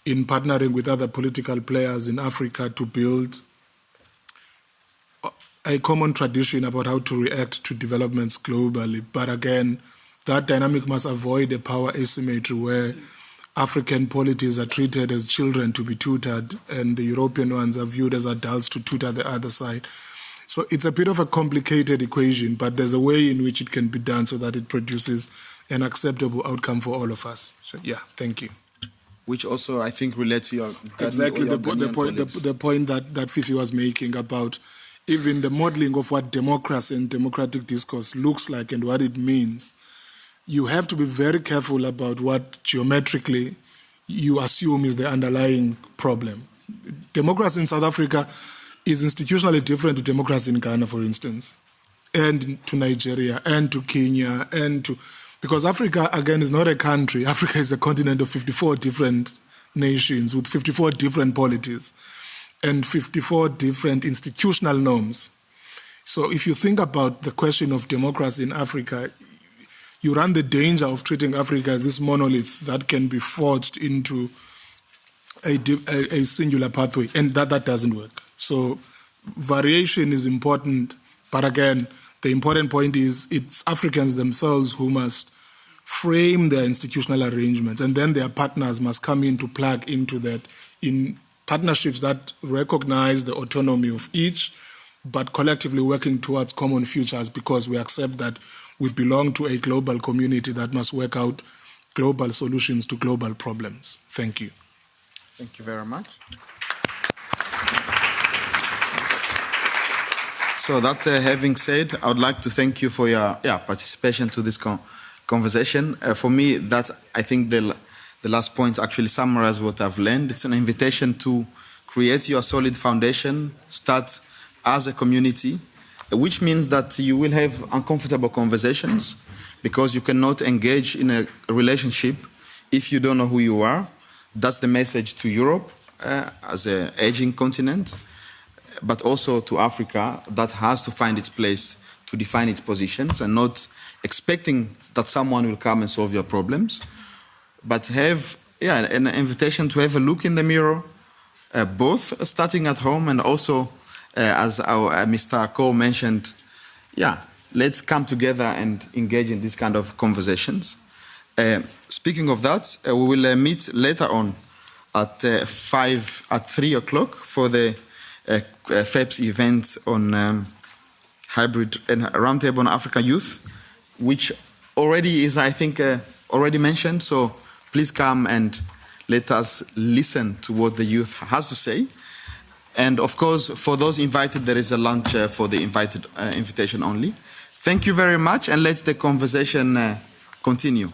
in partnering with other political players in Africa to build a common tradition about how to react to developments globally. But again, that dynamic must avoid a power asymmetry where African polities are treated as children to be tutored and the European ones are viewed as adults to tutor the other side. So it's a bit of a complicated equation, but there's a way in which it can be done so that it produces an acceptable outcome for all of us. So, yeah, thank you. Which also, I think, relates to your... Exactly, the point that Fifi was making about even the modeling of what democracy and democratic discourse looks like and what it means. You have to be very careful about what geometrically you assume is the underlying problem. Democracy in South Africa is institutionally different to democracy in Ghana, for instance, and to Nigeria, and to Kenya, because Africa, again, is not a country. Africa is a continent of 54 different nations with 54 different polities and 54 different institutional norms. So if you think about the question of democracy in Africa, you run the danger of treating Africa as this monolith that can be forged into a singular pathway, and that doesn't work. So variation is important, but again, the important point is it's Africans themselves who must frame their institutional arrangements, and then their partners must come in to plug into that in partnerships that recognize the autonomy of each, but collectively working towards common futures because we accept that we belong to a global community that must work out global solutions to global problems. Thank you. Thank you very much. So that having said, I would like to thank you for your participation to this conversation. For me, that I think the last point actually summarizes what I've learned. It's an invitation to create your solid foundation, start as a community, which means that you will have uncomfortable conversations because you cannot engage in a relationship if you don't know who you are. That's the message to Europe as an aging continent, but also to Africa that has to find its place to define its positions and not expecting that someone will come and solve your problems, but have an invitation to have a look in the mirror, both starting at home and also, as our Mr. Cole mentioned, let's come together and engage in this kind of conversations. Speaking of that, we will meet later on at 3 o'clock for the FEPS event on hybrid and roundtable on African youth, which already is, I think, already mentioned. So please come and let us listen to what the youth has to say. And of course, for those invited, there is a lunch for the invitation only. Thank you very much, and let the conversation continue.